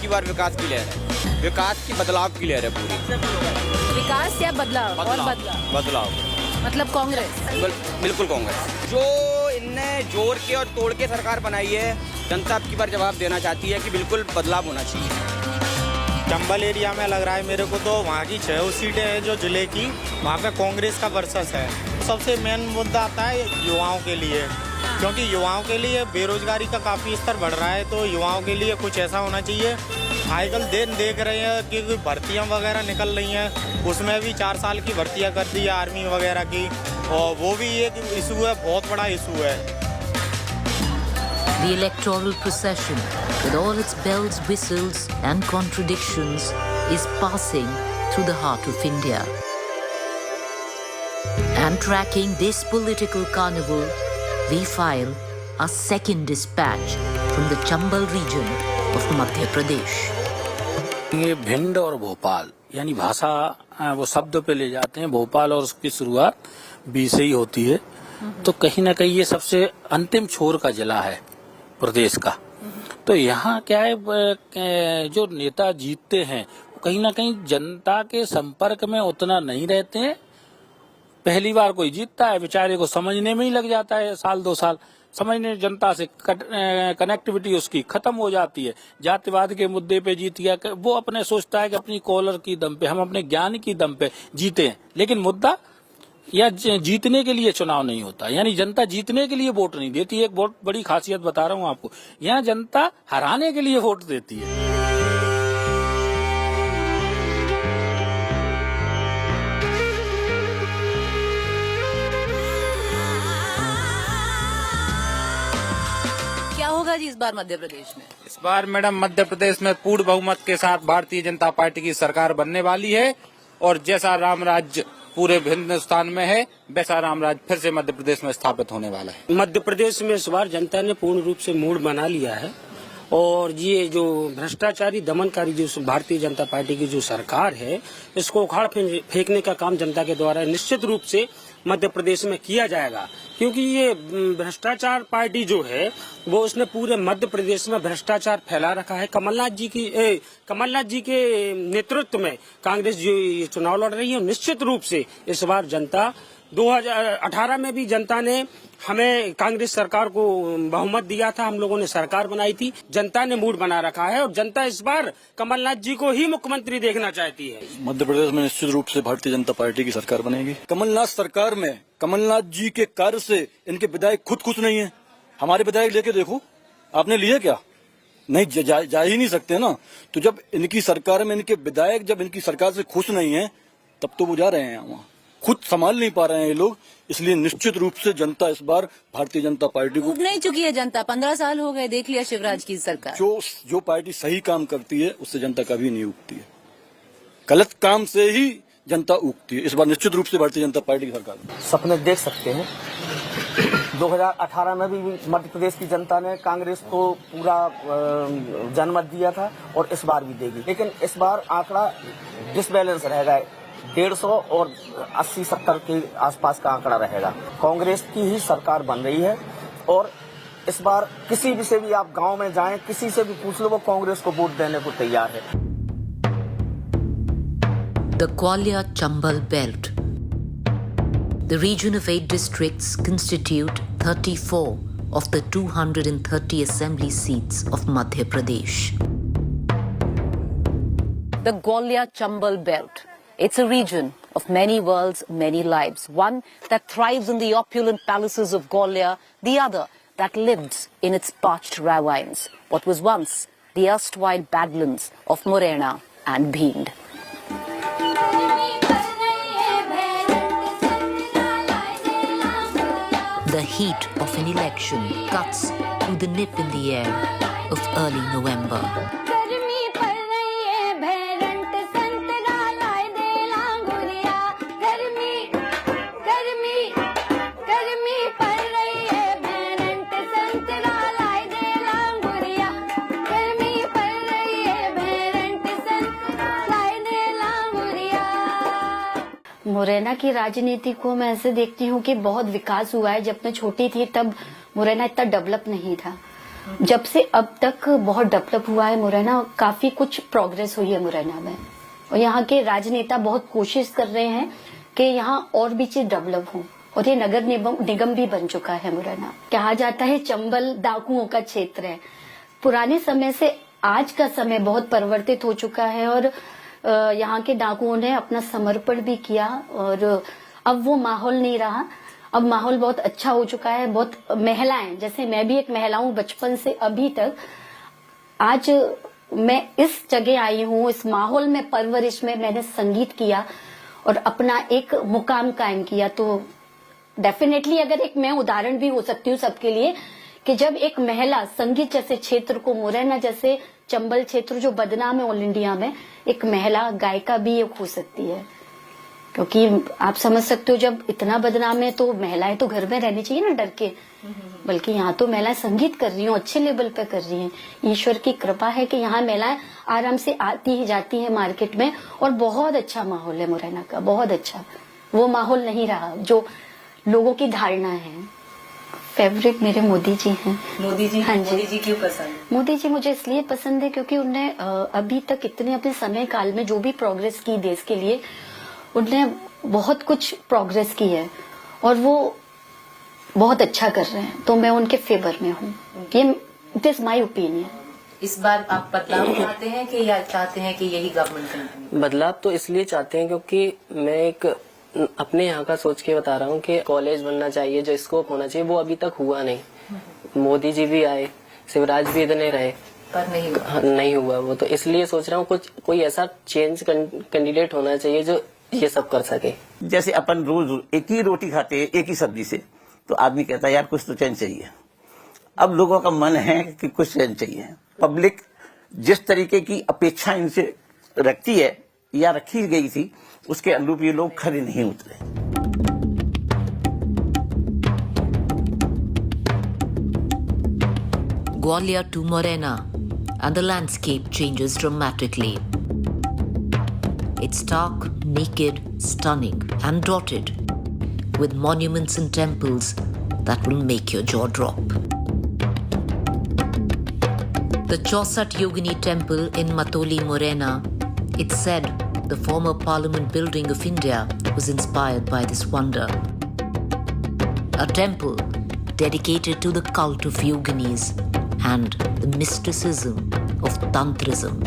की बार विकास की लहर है, विकास की बदलाव की लहर है पूरी। विकास या बदलाव? और बदलाव मतलब कांग्रेस? बिल्कुल कांग्रेस। जो इनने जोड़ के और तोड़ के सरकार बनाई है, जनता अब की बार जवाब देना चाहती है कि बिल्कुल बदलाव होना चाहिए। चंबल एरिया में लग रहा है मेरे को, तो वहाँ की 6 सीटें हैं जो जिले की, वहाँ पे कांग्रेस का वर्चस है। सबसे मेन मुद्दा आता है युवाओं के लिए, क्योंकि युवाओं के लिए बेरोजगारी का काफ़ी स्तर बढ़ रहा है, तो युवाओं के लिए कुछ ऐसा होना चाहिए। आजकल देख रहे हैं कि भर्तियाँ वगैरह निकल रही हैं, उसमें भी 4 साल की भर्तियाँ कर दी है आर्मी वगैरह की, और वो भी एक इशू है, बहुत बड़ा इशू है। The electoral procession, with all its bells, whistles and contradictions, is passing through the heart of India. And tracking this political carnival, we file our second dispatch from the Chambal region of Madhya Pradesh. ये भिंड और भोपाल यानी भाषा वो शब्द पे ले जाते हैं, भोपाल और उसकी शुरुआत बी से ही होती है, तो कहीं ना कहीं ये सबसे अंतिम छोर का जिला है प्रदेश का। तो यहाँ क्या है, जो नेता जीतते हैं कहीं ना कहीं जनता के संपर्क में उतना नहीं रहते हैं। पहली बार कोई जीतता है, बेचारे को समझने में ही लग जाता है 1-2 साल, समझने जनता से कनेक्टिविटी उसकी खत्म हो जाती है। जातिवाद के मुद्दे पे जीत गया, वो अपने सोचता है कि अपनी कॉलर की दम पे, हम अपने ज्ञान की दम पे जीते हैं, लेकिन मुद्दा या जीतने के लिए चुनाव नहीं होता, यानी जनता जीतने के लिए वोट नहीं देती। एक बहुत बड़ी खासियत बता रहा हूँ आपको, यहाँ जनता हराने के लिए वोट देती है। क्या होगा जी इस बार मध्य प्रदेश में? इस बार मैडम मध्य प्रदेश में पूर्ण बहुमत के साथ भारतीय जनता पार्टी की सरकार बनने वाली है, और जैसा राम राज्य पूरे हिंदुस्तान में है, वैसा राम राज्य फिर से मध्य प्रदेश में स्थापित होने वाला है। मध्य प्रदेश में इस बार जनता ने पूर्ण रूप से मूड बना लिया है, और ये जो भ्रष्टाचारी दमनकारी जो भारतीय जनता पार्टी की जो सरकार है, इसको उखाड़ फेंकने का काम जनता के द्वारा निश्चित रूप से मध्य प्रदेश में किया जाएगा, क्योंकि ये भ्रष्टाचार पार्टी जो है वो उसने पूरे मध्य प्रदेश में भ्रष्टाचार फैला रखा है। कमलनाथ जी के नेतृत्व में कांग्रेस जो ये चुनाव लड़ रही है, निश्चित रूप से इस बार जनता 2018 में भी जनता ने हमें कांग्रेस सरकार को बहुमत दिया था, हम लोगों ने सरकार बनाई थी, जनता ने मूड बना रखा है, और जनता इस बार कमलनाथ जी को ही मुख्यमंत्री देखना चाहती है। मध्य प्रदेश में निश्चित रूप से भारतीय जनता पार्टी की सरकार बनेगी। कमलनाथ सरकार में कमलनाथ जी के कार्य से इनके विधायक खुद खुश नहीं है। हमारे विधायक लेके देखो, आपने लिए क्या? नहीं, जा ही नहीं सकते ना। तो जब इनकी सरकार में इनके विधायक जब इनकी सरकार से खुश नहीं है, तब तो वो जा रहे हैं वहाँ, खुद संभाल नहीं पा रहे हैं ये लोग। इसलिए निश्चित रूप से जनता इस बार भारतीय जनता पार्टी को नहीं चुकी है जनता। 15 साल हो गए, देख लिया शिवराज की सरकार। जो पार्टी सही काम करती है उससे जनता कभी नहीं उगती है, गलत काम से ही जनता उगती है। इस बार निश्चित रूप से भारतीय जनता पार्टी की सरकार। सपने देख सकते हैं, 2018 में भी मध्य प्रदेश की जनता ने कांग्रेस को पूरा जनमत दिया था, और इस बार भी देगी, लेकिन इस बार आंकड़ा डिसबैलेंस रहेगा। 150 और 80-70 के आसपास का आंकड़ा रहेगा। कांग्रेस की ही सरकार बन रही है, और इस बार किसी भी से भी आप गांव में जाएं, किसी से भी पूछ लो, वो कांग्रेस को वोट देने को तैयार है। The Gwalior-Chambal belt. The region of 8 districts constitute 34 of the 230 assembly seats of Madhya Pradesh. The Gwalior-Chambal belt. It's a region of many worlds, many lives. One that thrives in the opulent palaces of Gwalior, the other that lives in its parched ravines, what was once the erstwhile badlands of Morena and Bhind. The heat of an election cuts through the nip in the air of early November. Morena की राजनीति को मैं ऐसे देखती हूँ कि बहुत विकास हुआ है। जब मैं छोटी थी तब मुरैना इतना डेवलप नहीं था, जब से अब तक बहुत डेवलप हुआ है मुरैना, काफी कुछ प्रोग्रेस हुई है मुरैना में, और यहाँ के राजनेता बहुत कोशिश कर रहे हैं कि यहाँ और भी चीज डेवलप हो, और ये नगर निगम भी बन चुका है मुरैना। कहा जाता है चंबल डाकुओं का क्षेत्र है। पुराने समय से आज का समय बहुत परिवर्तित हो चुका है, और यहाँ के डाकुओं ने अपना समर्पण भी किया, और अब वो माहौल नहीं रहा। अब माहौल बहुत अच्छा हो चुका है। बहुत महिलाएं, जैसे मैं भी एक महिला हूँ बचपन से अभी तक, आज मैं इस जगह आई हूँ, इस माहौल में परवरिश में मैंने संगीत किया और अपना एक मुकाम कायम किया। तो डेफिनेटली अगर एक मैं उदाहरण भी हो सकती हूँ सबके लिए, कि जब एक महिला संगीत जैसे क्षेत्र को, मुरैना जैसे चंबल क्षेत्र जो बदनाम है ऑल इंडिया में, एक महिला गायिका भी एक हो सकती है। क्योंकि आप समझ सकते हो जब इतना बदनाम है तो महिलाएं तो घर में रहनी चाहिए ना डर के, बल्कि यहाँ तो महिलाएं संगीत कर रही हैं, अच्छे लेवल पे कर रही हैं। ईश्वर की कृपा है कि यहाँ महिलाएं आराम से आती ही जाती हैं मार्केट में, और बहुत अच्छा माहौल है मुरैना का, बहुत अच्छा। वो माहौल नहीं रहा जो लोगों की धारणा है। फेवरेट मेरे मोदी जी हैं। मोदी जी? हाँ जी। मोदी जी क्यों पसंद है? मोदी जी मुझे इसलिए पसंद है क्योंकि उन्होंने अभी तक इतने अपने समय काल में जो भी प्रोग्रेस की देश के लिए, उन्होंने बहुत कुछ प्रोग्रेस की है और वो बहुत अच्छा कर रहे हैं। तो मैं उनके फेवर में हूँ। ये इट इज माई ओपिनियन। इस बार आप बदलाव चाहते हैं कि या चाहते हैं कि यही गवर्नमेंट? बदलाव तो इसलिए चाहते हैं क्योंकि मैं एक अपने यहाँ का सोच के बता रहा हूँ कि कॉलेज बनना चाहिए, जो स्कोप होना चाहिए वो अभी तक हुआ नहीं। मोदी जी भी आए, शिवराज भी इतने रहे, पर नहीं हुआ। नहीं हुआ वो। तो इसलिए सोच रहा हूँ कोई ऐसा चेंज कैंडिडेट होना चाहिए जो ये सब कर सके। जैसे अपन रोज एक ही रोटी खाते हैं एक ही सब्जी से, तो आदमी कहता है यार कुछ तो चेंज चाहिए। अब लोगों का मन है कि कुछ चेंज चाहिए। पब्लिक जिस तरीके की अपेक्षा इनसे रखती है या रखी गई थी, उसके अनुरूप ये लोग खरे नहीं उतरे। Gwalior to Morena, and the landscape changes dramatically. It's stark, naked, stunning, and dotted with monuments and temples that will make your jaw drop. The Chaussat Yogini Temple in Matoli, Morena, it's said the former Parliament building of India was inspired by this wonder. A temple dedicated to the cult of Yoginis and the mysticism of Tantrism.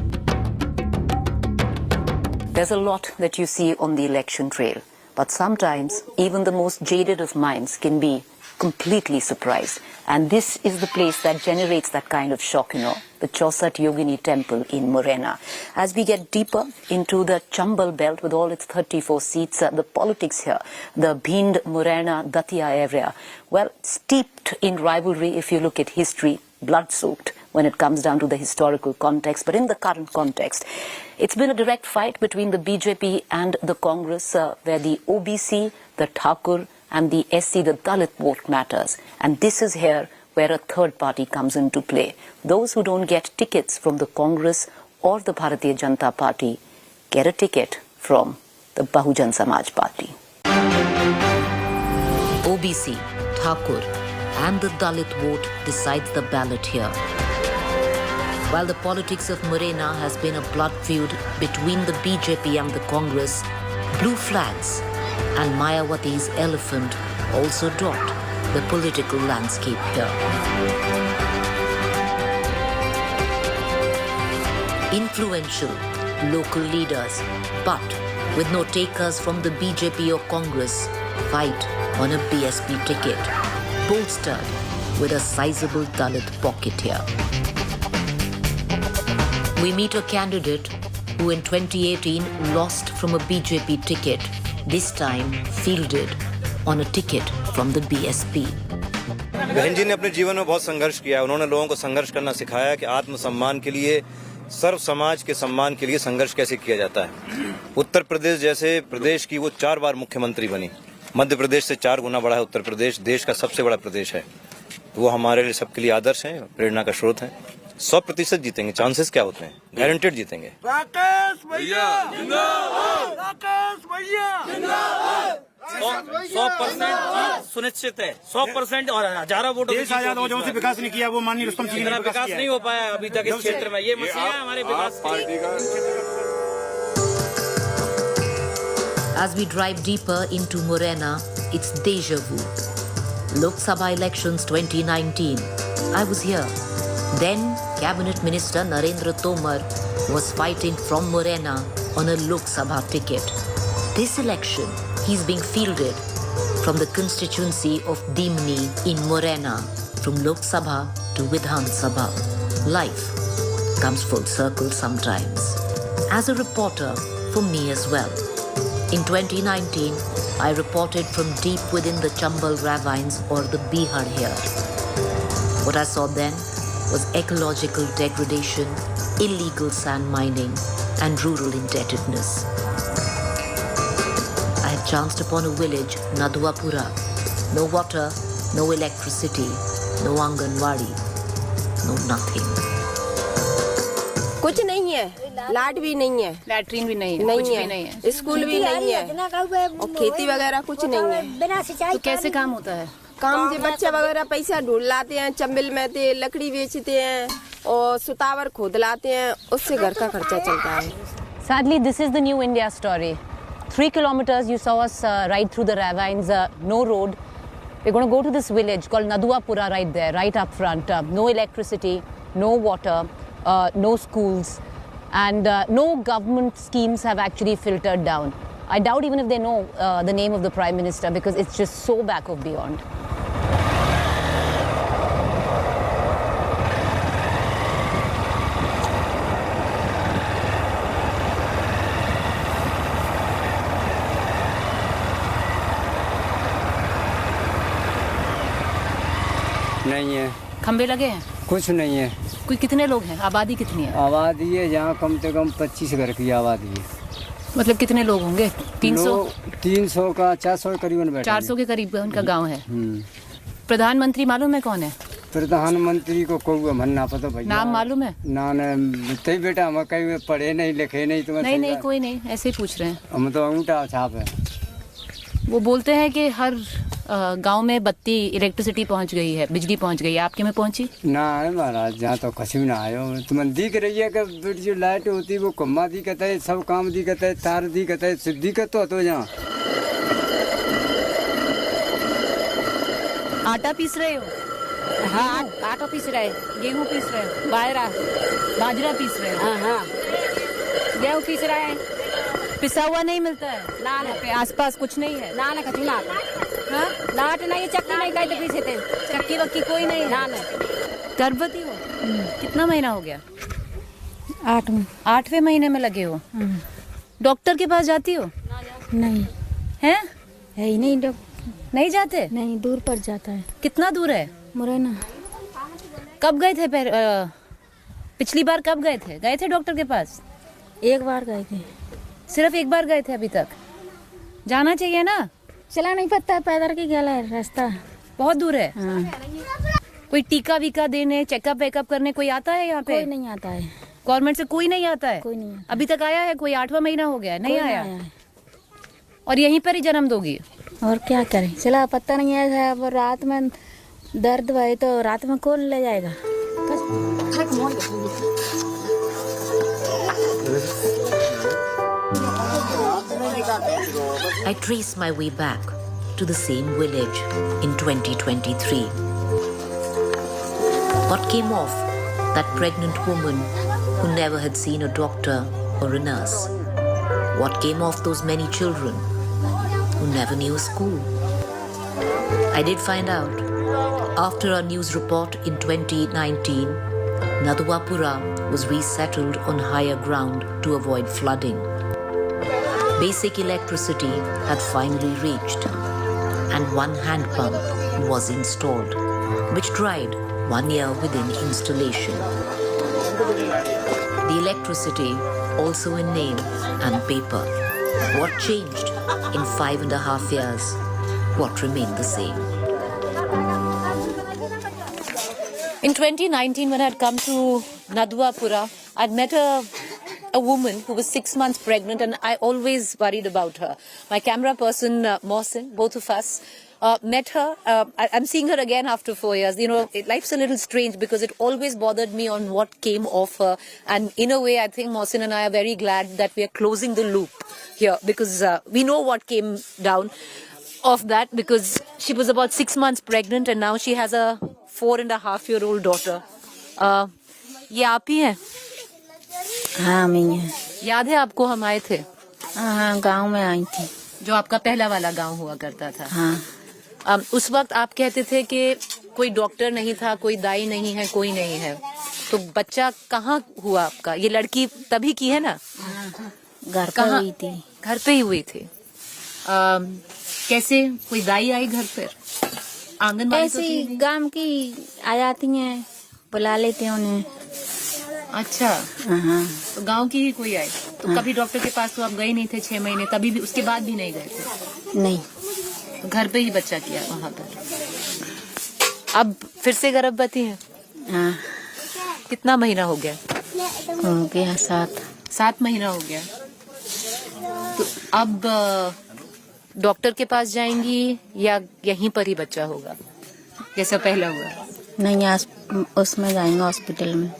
There's a lot that you see on the election trail, but sometimes even the most jaded of minds can be completely surprised. And this is the place that generates that kind of shock, the Chaussat Yogini Temple in Morena. As we get deeper into the Chambal belt with all its 34 seats, the politics here, the Bhind, Morena, Datia area, well, steeped in rivalry if you look at history, blood-soaked when it comes down to the historical context. But in the current context, it's been a direct fight between the BJP and the Congress, where the OBC, the Thakur, and the SC, the Dalit vote matters. And this is here where a third party comes into play. Those who don't get tickets from the Congress or the Bharatiya Janata Party get a ticket from the Bahujan Samaj Party. OBC, Thakur, and the Dalit vote decides the ballot here. While the politics of Morena has been a blood feud between the BJP and the Congress, blue flags and Mayawati's elephant also dot the political landscape here. Influential local leaders, but with no takers from the BJP or Congress, fight on a BSP ticket, bolstered with a sizable Dalit pocket here. We meet a candidate who in 2018 lost from a BJP ticket, this time fielded on a ticket from the BSP. बहन जी ने अपने जीवन में बहुत संघर्ष किया है। उन्होंने लोगों को संघर्ष करना सिखाया कि आत्मसम्मान के लिए, सर्व समाज के सम्मान के लिए संघर्ष कैसे किया जाता है। उत्तर प्रदेश जैसे प्रदेश की वो 4 बार मुख्यमंत्री बनी। मध्य प्रदेश से 4 गुना बड़ा है उत्तर प्रदेश, देश का सबसे बड़ा प्रदेश है। वो हमारे लिए सबके लिए आदर्श हैं, प्रेरणा का स्रोत हैं। 100% जीतेंगे। चांसेस क्या होते हैं? गारंटेड जीतेंगे। राकेश भैया जिंदाबाद, राकेश भैया जिंदाबाद, 100% सुनिश्चित है, 100% और हजारों वोटों देश आजाद हो, जो से विकास नहीं किया वो माननीय रुस्तम सिंह ने विकास नहीं हो पाया अभी तक इस क्षेत्र में। ये मसीहा है हमारे विकास की। As we drive deeper into Morena, it's deja vu. Lok Sabha elections 2019. I was here. Then Cabinet Minister Narendra Tomar was fighting from Morena on a Lok Sabha ticket. This election, he's being fielded from the constituency of Dimni in Morena, from Lok Sabha to Vidhan Sabha. Life comes full circle sometimes. As a reporter, for me as well. In 2019, I reported from deep within the Chambal ravines or the Bihar here. What I saw then was ecological degradation, illegal sand mining, and rural indebtedness. I had chanced upon a village, Naduapura. No water, no electricity, no Anganwadi, no nothing. कुछ नहीं है, light भी नहीं है, latrine भी नहीं है, नहीं कुछ है, भी नहीं है, स्कूल भी नहीं है और खेती वगैरह कुछ नहीं है। तो कैसे काम होता है? काम से बच्चे वगैरह पैसा ढूंढ लाते हैं, चंबल में थे लकड़ी बेचते हैं और सुतावर खोद लाते हैं, उससे घर का खर्चा चलता है। Sadly, this is the new India story. 3 kilometers, you saw us ride through the ravines, no road. We're going to go to this village called Naduapura right there, right up front. No electricity, no water, no schools, and no government schemes have actually filtered down. I doubt even if they know the name of the Prime Minister because it's just so back of beyond. नहीं है, खंबे लगे हैं? कुछ नहीं है। कोई कितने लोग हैं? आबादी कितनी है? आबादी है यहाँ कम से कम 25 घर की आबादी है। मतलब कितने लोग होंगे? 300? 300 का 400 के करीबन बैठे 400 के करीब उनका गांव है। प्रधानमंत्री मालूम है कौन है? प्रधानमंत्री को कोई मन्ना पता भैया, नाम मालूम है? ना ते बेटा हम कहीं पढ़े नहीं लिखे नहीं, तुम्हें नहीं कोई नहीं, ऐसे ही पूछ रहे हैं। हम तो अंगूठा छाप है। वो बोलते हैं कि हर गांव में बत्ती इलेक्ट्रिसिटी पहुंच गई है, बिजली पहुंच गई है, आपके में पहुंची? ना है महाराज, जहाँ तो कछु ना आयो। तुम्हें दिख रही है कि जो लाइट होती वो कम्मा दिखता है, सब काम दिखता है, तार दिखता है, सिद्धि का तो यहाँ। आटा पीस रहे हो? हाँ, आटा पीस रहे, गेहूँ पीस रहे हो? बाजरा पीस रहे हो? हाँ, गेहूँ पीस रहे हैं। पिसा हुआ नहीं मिलता है? ना पे आसपास कुछ नहीं है? ना कछु ना, हाँ, लाट नहीं, चक्की नहीं, कहीं तो पीसे थे, चक्की वक्की कोई नहीं? ना। गर्भवती हो? कितना महीना हो गया? 8वें महीने में लगे हो? डॉक्टर के पास जाती हो? नहीं है ही नहीं, नहीं जाते? नहीं, दूर पड़ जाता है। कितना दूर है? मुरैना। कब गए थे? पिछली बार कब गए थे? गए थे डॉक्टर के पास? एक बार गए थे। सिर्फ एक बार गए थे अभी तक? जाना चाहिए ना? चला नहीं पड़ता है, पैदल की गया है, रास्ता बहुत दूर है। हाँ। कोई टीका वीका देने, चेकअप वेकअप करने कोई आता है यहाँ पे? कोई नहीं आता है। गवर्नमेंट से कोई नहीं आता है? कोई नहीं आता। अभी तक आया है कोई? 8वां महीना हो गया है, नहीं आया है। और यहीं पर ही जन्म दोगी? और क्या करें, चला पता नहीं है। अब रात में दर्द भाई तो रात में कौन ले जाएगा? I trace my way back to the same village in 2023. What came of that pregnant woman who never had seen a doctor or a nurse? What came of those many children who never knew a school? I did find out after our news report in 2019, Naduapura was resettled on higher ground to avoid flooding. Basic electricity had finally reached, and one hand pump was installed, which dried 1 year within installation. The electricity also in name and paper. What changed in 5.5 years? What remained the same? In 2019, when I had come to Naduapura, I'd met a woman who was 6 months pregnant, and I always worried about her. My camera person, Mohsin, both of us, met her. I'm seeing her again after 4 years. You know, life's a little strange because it always bothered me on what came of her. And in a way, I think Mohsin and I are very glad that we are closing the loop here, because we know what came down of that, because she was about 6 months pregnant and now she has a 4.5-year-old daughter. ये आप ही हैं? हाँ मैं ही। याद है आपको हम आए थे? हाँ गांव में आई थी। जो आपका पहला वाला गांव हुआ करता था। हाँ। उस वक्त आप कहते थे कि कोई डॉक्टर नहीं था, कोई दाई नहीं है, कोई नहीं है, तो बच्चा कहाँ हुआ आपका? ये लड़की तभी की है ना? घर पे हुई थी। घर पे ही हुई थी। कैसे कोई दाई आई घर पर? आंगनबाड़ी ऐसी गांव की आ जाती हैं, बुला लेते हैं उन्हें। अच्छा। हाँ। तो गांव की ही कोई आई? तो कभी डॉक्टर के पास तो आप गए नहीं थे 6 महीने, तभी भी उसके बाद भी नहीं गए थे? नहीं। तो घर पे ही बच्चा किया वहाँ पर। अब फिर से गर्भवती है? हाँ। कितना महीना हो गया? हो गया 7 महीना हो गया। तो अब डॉक्टर के पास जाएंगी या यहीं पर ही बच्चा होगा जैसा पहला हुआ? नहीं, उसमें जाएंगे हॉस्पिटल में।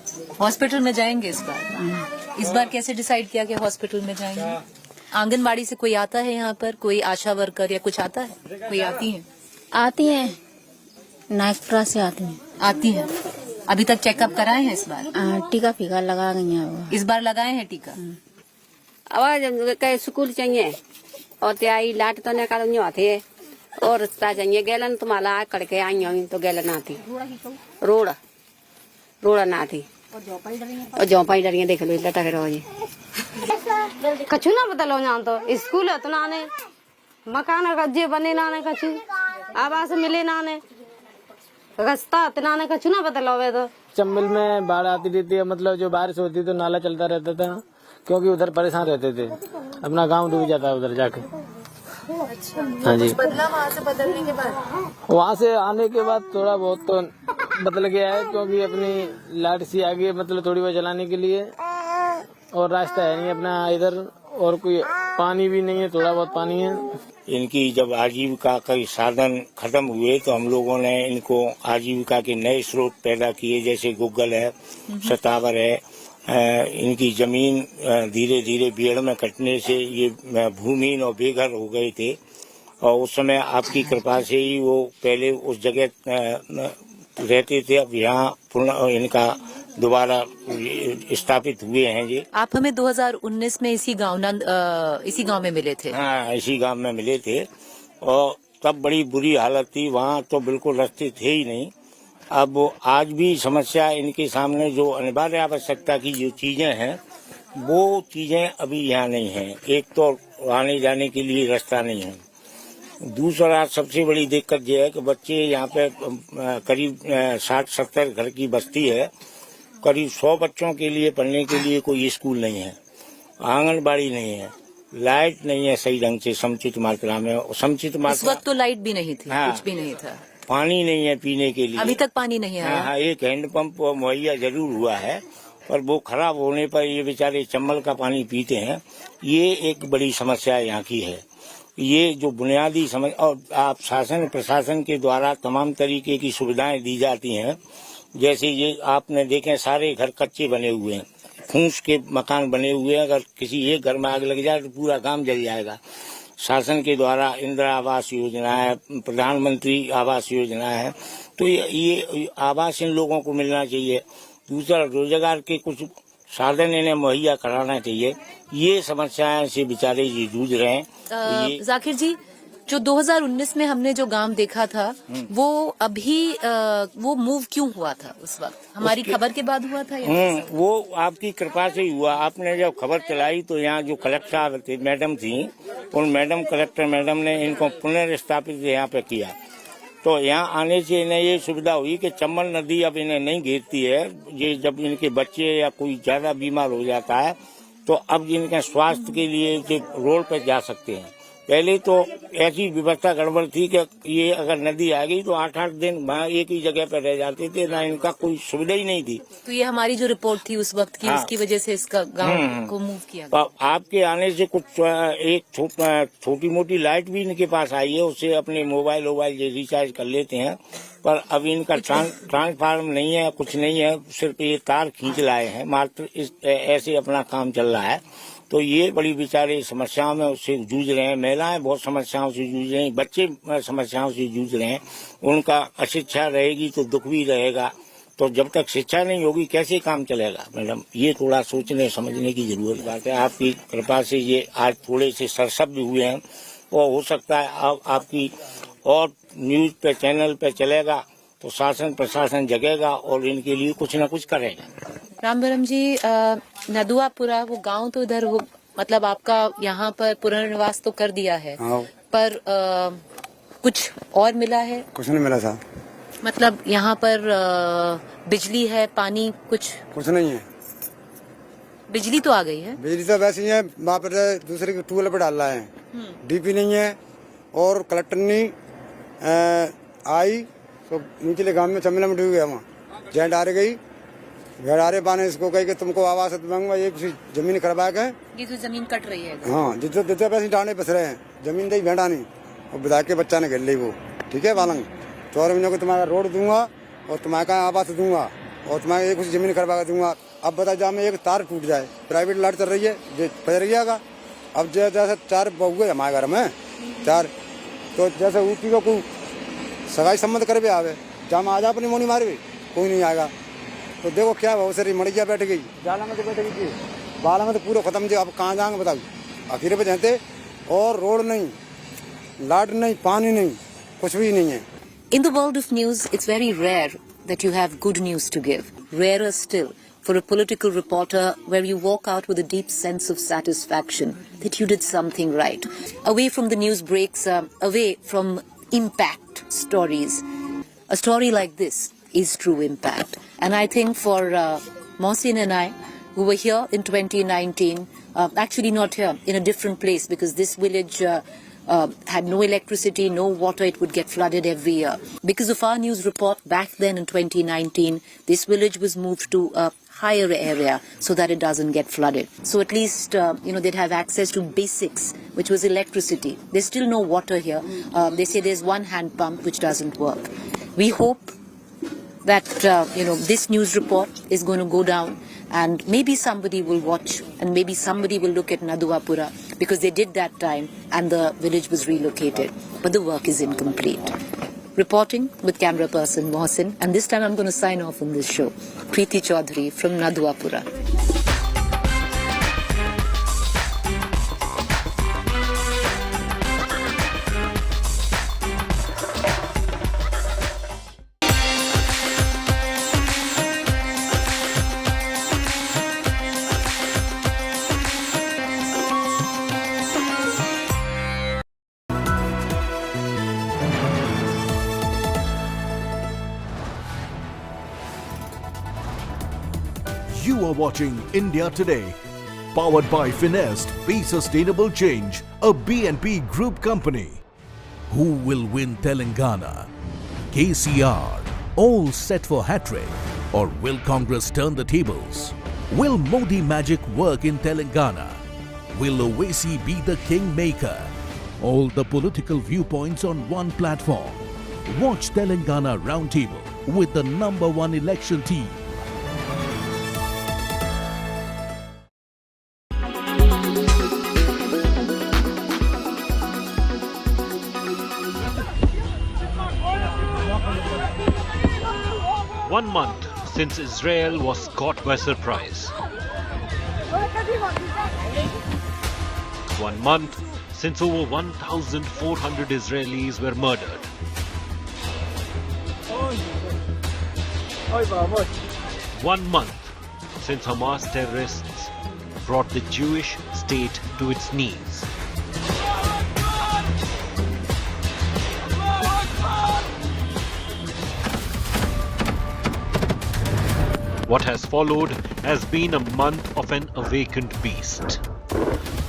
हॉस्पिटल में जाएंगे इस बार? इस बार कैसे डिसाइड किया कि हॉस्पिटल में जाएंगे? आंगनबाड़ी से कोई आता है यहाँ पर? कोई आशा वर्कर या कुछ आता है? कोई आती है? आती है, नागपुरा से आती है। आती है। अभी तक चेकअप कराए हैं इस बार? टीका फीका लगा गई हैं। इस बार लगाए हैं टीका? आवाज कहीं स्कूल चाहिए और त्याई लाट तो नहीं करूँ आते और रास्ता चाहिए गैलन तुम्हारा करके आई हुई तो गैलन आती रोड ना थी और झोंपा डरिया देख लो लटक रहो जी कछु ना बदलो जान तो स्कूल है तो नाने मकान कज्जे बने नाने कछु आवास मिले नाने रास्ता नाने कछु ना बदलो तो। चंबल में बाढ़ आती रहती है, मतलब जो बारिश होती तो नाला चलता रहता था, क्योंकि उधर परेशान रहते थे, अपना गांव डूब जाता है उधर जाके। अच्छा। हाँ जी। बदला वहाँ से बदलने के बाद? वहाँ से आने के बाद थोड़ा बहुत तो बदल गया है, क्योंकि अपनी लाइट सी आ गई है, मतलब थोड़ी बहुत जलाने के लिए, और रास्ता है नहीं अपना इधर, और कोई पानी भी नहीं है, थोड़ा बहुत पानी है। इनकी जब आजीविका के साधन खत्म हुए तो हम लोगों ने इनको आजीविका के नए स्रोत पैदा किए, जैसे गुग्गल है, सतावर है। इनकी जमीन धीरे धीरे भीड़ में कटने से ये भूमिहीन और बेघर हो गए थे, और उस समय आपकी कृपा से ही वो पहले उस जगह रहते थे, अब यहाँ पुनः इनका दोबारा स्थापित हुए हैं जी। आप हमें 2019 में इसी गांव में मिले थे? हाँ, इसी गांव में मिले थे, और तब बड़ी बुरी हालत थी, वहाँ तो बिल्कुल रास्ते थे ही नहीं। अब आज भी समस्या इनके सामने जो अनिवार्य आवश्यकता की जो चीजें हैं वो चीजें अभी यहाँ नहीं है। एक तो आने जाने के लिए रास्ता नहीं है, दूसरा सबसे बड़ी दिक्कत यह है कि बच्चे यहाँ पे करीब 60-70 घर की बस्ती है, करीब 100 बच्चों के लिए पढ़ने के लिए कोई स्कूल नहीं है, आंगनबाड़ी नहीं है, लाइट नहीं है सही ढंग से समुचित मात्रा में। समुचित मात्रा, इस वक्त तो लाइट भी नहीं थी। हाँ, कुछ भी नहीं था। पानी नहीं है पीने के लिए, अभी तक पानी नहीं आया। हाँ, एक हैंडपंप मुहैया जरूर हुआ है, पर वो खराब होने पर ये बेचारे चंबल का पानी पीते हैं। ये एक बड़ी समस्या यहाँ की है। ये जो बुनियादी समस्या, और आप शासन प्रशासन के द्वारा तमाम तरीके की सुविधाएं दी जाती हैं, जैसे ये आपने देखे सारे घर कच्चे बने हुए हैं, फूस के मकान बने हुए हैं, अगर किसी एक घर में आग लग जाए तो पूरा गांव जल जाएगा। शासन के द्वारा इंदिरा आवास योजना है, प्रधानमंत्री आवास योजना है, तो ये आवास इन लोगों को मिलना चाहिए। दूसरा, रोजगार के कुछ साधन इन्हें मुहैया कराना चाहिए। ये समस्याएं से बेचारे ये जूझ रहे हैं। जाकिर जी, जो 2019 में हमने जो गांव देखा था वो अभी वो मूव क्यों हुआ था उस वक्त? हमारी खबर के बाद हुआ था या? वो आपकी कृपा से ही हुआ। आपने जब खबर चलाई तो यहाँ जो कलेक्टर थे, मैडम थी, उन कलेक्टर मैडम ने इनको पुनर्स्थापित यहाँ पे किया। तो यहाँ आने से इन्हें ये सुविधा हुई कि चंबल नदी अब इन्हें नहीं घेरती है। ये जब इनके बच्चे या कोई ज्यादा बीमार हो जाता है तो अब इनके स्वास्थ्य के लिए रोड पे जा सकते हैं। पहले तो ऐसी व्यवस्था गड़बड़ थी कि ये अगर नदी आ गई तो 8-8 दिन वहाँ एक ही जगह पर रह जाते थे, ना इनका कोई सुविधा ही नहीं थी। तो ये हमारी जो रिपोर्ट थी उस वक्त की, उसकी वजह से इसका गांव को मूव किया गया। आपके आने से कुछ एक छोटी मोटी लाइट भी इनके पास आई है, उससे अपने मोबाइल रिचार्ज कर लेते हैं, पर अब इनका ट्रांसफार्म नहीं है, कुछ नहीं है, सिर्फ ये तार खींच लाए हैं मात्र, ऐसे अपना काम चल रहा है। तो ये बड़ी बेचारे समस्याओं में उससे जूझ रहे हैं, महिलाएं बहुत समस्याओं से जूझ रही हैं, बच्चे समस्याओं से जूझ रहे हैं। उनका अशिक्षा रहेगी तो दुख भी रहेगा, तो जब तक शिक्षा नहीं होगी कैसे काम चलेगा मैडम, ये थोड़ा सोचने समझने की जरूरत बात है। आपकी कृपा से ये आज थोड़े से सरसब्ज हुए हैं, और हो सकता है आपकी और न्यूज पे चैनल पे चलेगा तो शासन प्रशासन जगेगा और इनके लिए कुछ न कुछ करेगा। रामबरम जी, नदुआपुरा वो गांव तो इधर हो, मतलब आपका यहाँ पर पुनर्निवास तो कर दिया है, पर कुछ और मिला है? कुछ नहीं मिला था। मतलब यहाँ पर बिजली है, पानी कुछ नहीं है। बिजली तो आ गई है? बिजली तो वैसे ही है, वहाँ पर दूसरे के ट्यूबवेल पर डाल रहा है, डीपी नहीं है, और कलेक्टर नहीं आई तो निचले गांव में चंबल में डूब गया। वहाँ जेंट आ गई, भेड़ारे बाने इसको कही कि तुमको आवास दूंगा, ये जमीन करवा के। ये तो जमीन कट रही है। हाँ, जितने पैसे डांडे बस रहे हैं, जमीन दे भेड़ा नहीं, और विधायक के बच्चा ने घेर ली वो, ठीक है बालंग। 4 महीनों को तुम्हारा रोड दूंगा और तुम्हारे आवास दूंगा और तुम्हारे कुछ जमीन करवा के दूंगा। अब बता जहाँ में एक तार टूट जाए, प्राइवेट लाइट चल रही है, पड़ रहिएगा। अब जैसे 4 बहुए हमारे घर में 4, तो जैसे ऊटी को कोई सगाई संबंध कर भी आवे, जहाँ आ जा अपनी मोनी मारे कोई नहीं आएगा। तो देखो क्या बहुत सारी मड़िया बैठ गई, जाला में तो बैठ गई, बाला में तो पूरा खत्म जी। अब कहाँ जाएंगे बताओ, आखिर पे जाते, और रोड नहीं, लाइट नहीं, पानी नहीं, कुछ भी नहीं है। In the world of news, it's very rare that you have good news to give. Rarer still for a political reporter where you walk out with a deep sense of satisfaction that you did something right. Away from the news breaks, away from impact stories. A story like this is true impact. And I think for Mohsin and I, who were here in 2019, actually not here, in a different place, because this village had no electricity, no water, it would get flooded every year. Because of our news report back then in 2019, this village was moved to a higher area so that it doesn't get flooded. So at least, they'd have access to basics, which was electricity. There's still no water here. They say there's one hand pump which doesn't work. We hope that, this news report is going to go down, and maybe somebody will watch and maybe somebody will look at Naduapura, because they did that time and the village was relocated. But the work is incomplete. Reporting with camera person Mohsin, and this time I'm going to sign off on this show. Preeti Choudhry from Naduapura. You are watching India Today, powered by Finest, Be Sustainable Change, a BNP Group company. Who will win Telengana? KCR, all set for hat-trick? Or will Congress turn the tables? Will Modi magic work in Telengana? Will Owaisi be the kingmaker? All the political viewpoints on one platform. Watch Telengana Roundtable with the #1 election team. One month since Israel was caught by surprise. 1 month since over 1,400 Israelis were murdered. 1 month since Hamas terrorists brought the Jewish state to its knees. What has followed has been a month of an awakened beast.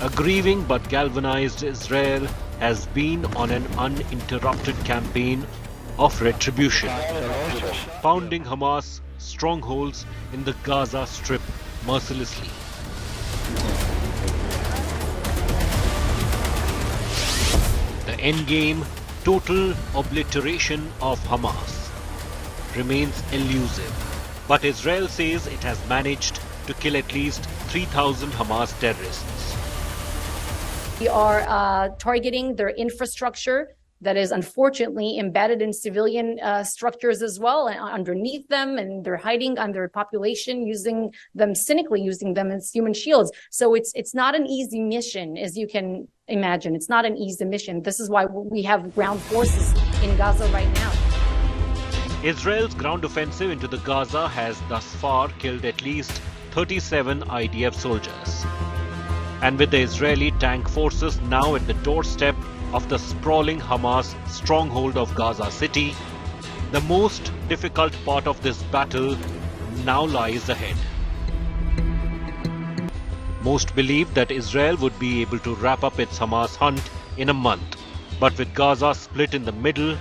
A grieving but galvanized Israel has been on an uninterrupted campaign of retribution, pounding Hamas strongholds in the Gaza Strip mercilessly. The endgame, total obliteration of Hamas, remains elusive, but Israel says it has managed to kill at least 3,000 Hamas terrorists. We are targeting their infrastructure that is unfortunately embedded in civilian structures as well, underneath them, and they're hiding under population, cynically using them as human shields. So it's not an easy mission, as you can imagine. It's not an easy mission. This is why we have ground forces in Gaza right now. Israel's ground offensive into the Gaza has thus far killed at least 37 IDF soldiers. And with the Israeli tank forces now at the doorstep of the sprawling Hamas stronghold of Gaza City, the most difficult part of this battle now lies ahead. Most believed that Israel would be able to wrap up its Hamas hunt in a month. But with Gaza split in the middle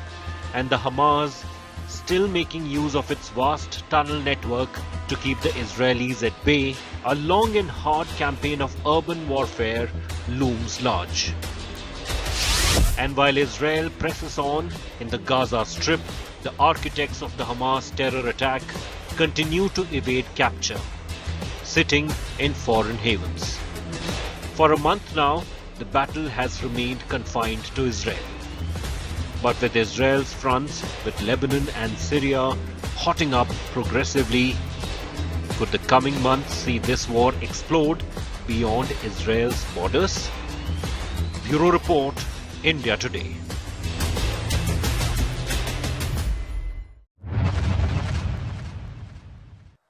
and the Hamas still making use of its vast tunnel network to keep the Israelis at bay, a long and hard campaign of urban warfare looms large. And while Israel presses on in the Gaza Strip, the architects of the Hamas terror attack continue to evade capture, sitting in foreign havens. For a month now, the battle has remained confined to Israel. But with Israel's fronts with Lebanon and Syria hotting up progressively, could the coming months see this war explode beyond Israel's borders? Bureau Report, India Today.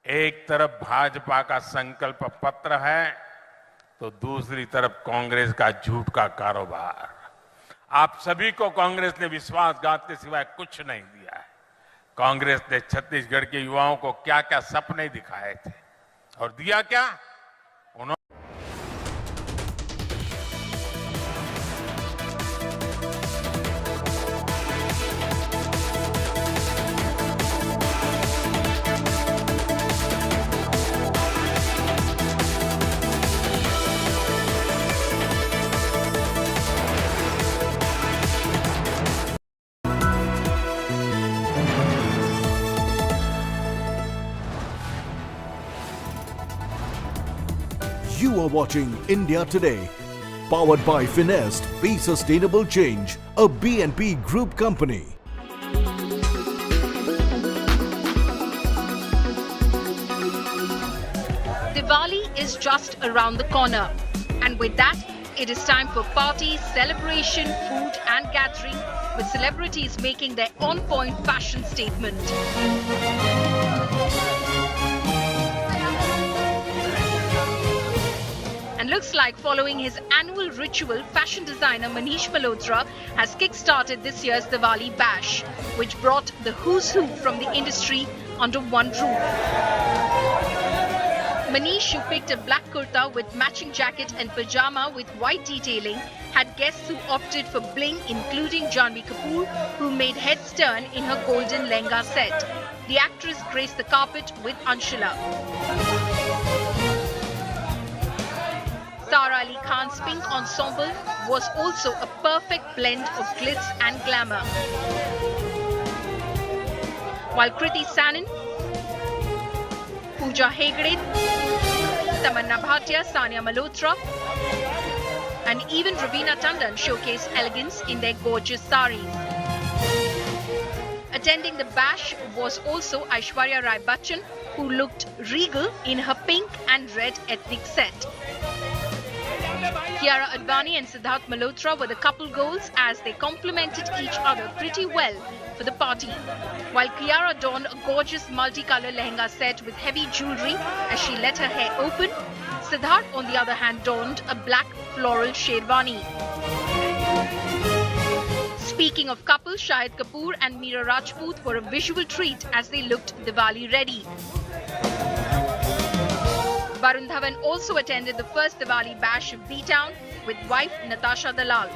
एक तरफ भाजपा का संकल्प पत्र है तो दूसरी तरफ कांग्रेस का झूठ का कारोबार। आप सभी को कांग्रेस ने विश्वासघात के सिवाय कुछ नहीं दिया है। कांग्रेस ने छत्तीसगढ़ के युवाओं को क्या क्या सपने दिखाए थे और दिया क्या? You are watching India Today, powered by Finest, Be Sustainable Change, a BNP Group company. Diwali is just around the corner, and with that, it is time for parties, celebration, food and gathering, with celebrities making their on-point fashion statement. And looks like following his annual ritual, fashion designer Manish Malhotra has kick-started this year's Diwali Bash, which brought the who's who from the industry under one roof. Manish, who picked a black kurta with matching jacket and pajama with white detailing, had guests who opted for bling, including Janhvi Kapoor, who made heads turn in her golden lehenga set. The actress graced the carpet with Anshula. Sara Ali Khan's pink ensemble was also a perfect blend of glitz and glamour. While Kriti Sanon, Pooja Hegde, Tamanna Bhatia, Sania Malhotra and even Ravina Tandon showcased elegance in their gorgeous saris. Attending the bash was also Aishwarya Rai Bachchan, who looked regal in her pink and red ethnic set. Kiara Advani and Siddharth Malhotra were the couple goals as they complemented each other pretty well for the party. While Kiara donned a gorgeous multicolour lehenga set with heavy jewellery as she let her hair open, Siddharth on the other hand donned a black floral sherwani. Speaking of couples, Shahid Kapoor and Meera Rajput were a visual treat as they looked Diwali ready. Varun Dhawan also attended the first Diwali bash of B-Town with wife Natasha Dalal.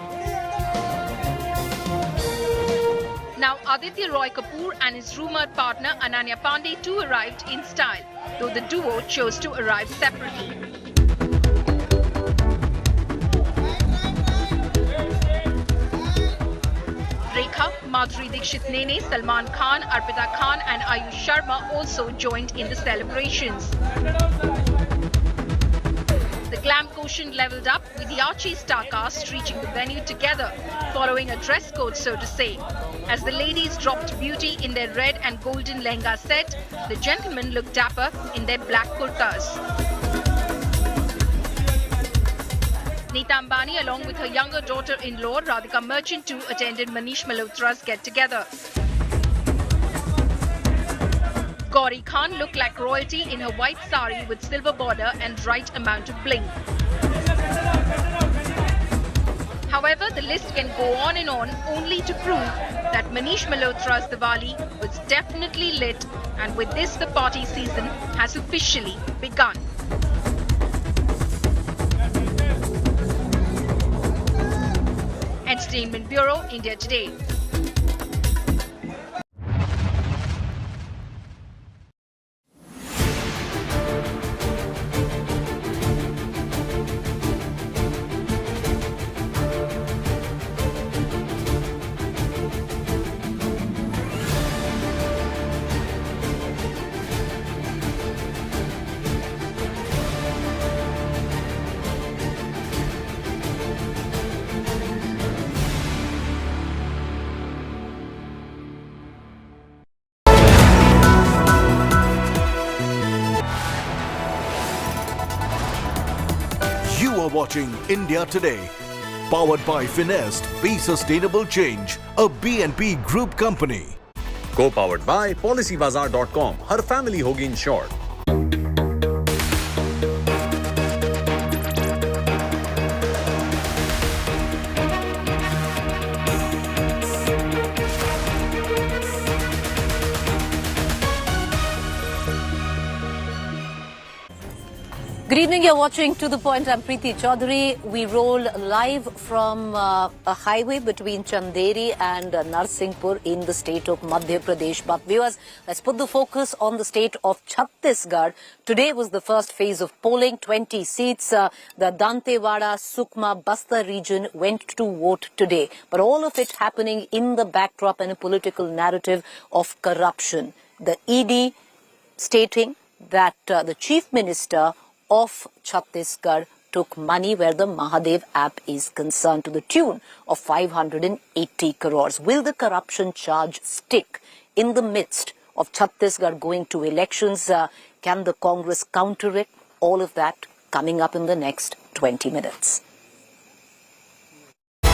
Now Aditya Roy Kapoor and his rumoured partner Ananya Pandey too arrived in style, though the duo chose to arrive separately. Rekha, Madhuri Dixit Nene, Salman Khan, Arpita Khan and Ayush Sharma also joined in the celebrations. The glam quotient leveled up with the Archie star cast reaching the venue together, following a dress code so to say. As the ladies dropped beauty in their red and golden lehenga set, the gentlemen looked dapper in their black kurtas. Neeta Ambani, along with her younger daughter-in-law Radhika Merchant too, attended Manish Malhotra's get-together. Gauri Khan looked like royalty in her white sari with silver border and right amount of bling. However, the list can go on and on, only to prove that Manish Malhotra's Diwali was definitely lit, and with this the party season has officially begun. Entertainment Bureau, India Today. You are watching India Today, powered by Finest. Be Sustainable Change, a BNP Group company. Co-powered by PolicyBazaar.com. Her family होगी insured. Good evening, you're watching To The Point. I'm Preeti Choudhry. We roll live from a highway between Chanderi and Narsinghpur in the state of Madhya Pradesh. But viewers, let's put the focus on the state of Chhattisgarh. Today was the first phase of polling, 20 seats. The Dantewada, Sukma, Bastar region went to vote today. But all of it happening in the backdrop and a political narrative of corruption. The ED stating that the Chief Minister of Chhattisgarh took money where the Mahadev app is concerned to the tune of 580 crores. Will the corruption charge stick in the midst of Chhattisgarh going to elections? Can the Congress counter it? All of that coming up in the next 20 minutes.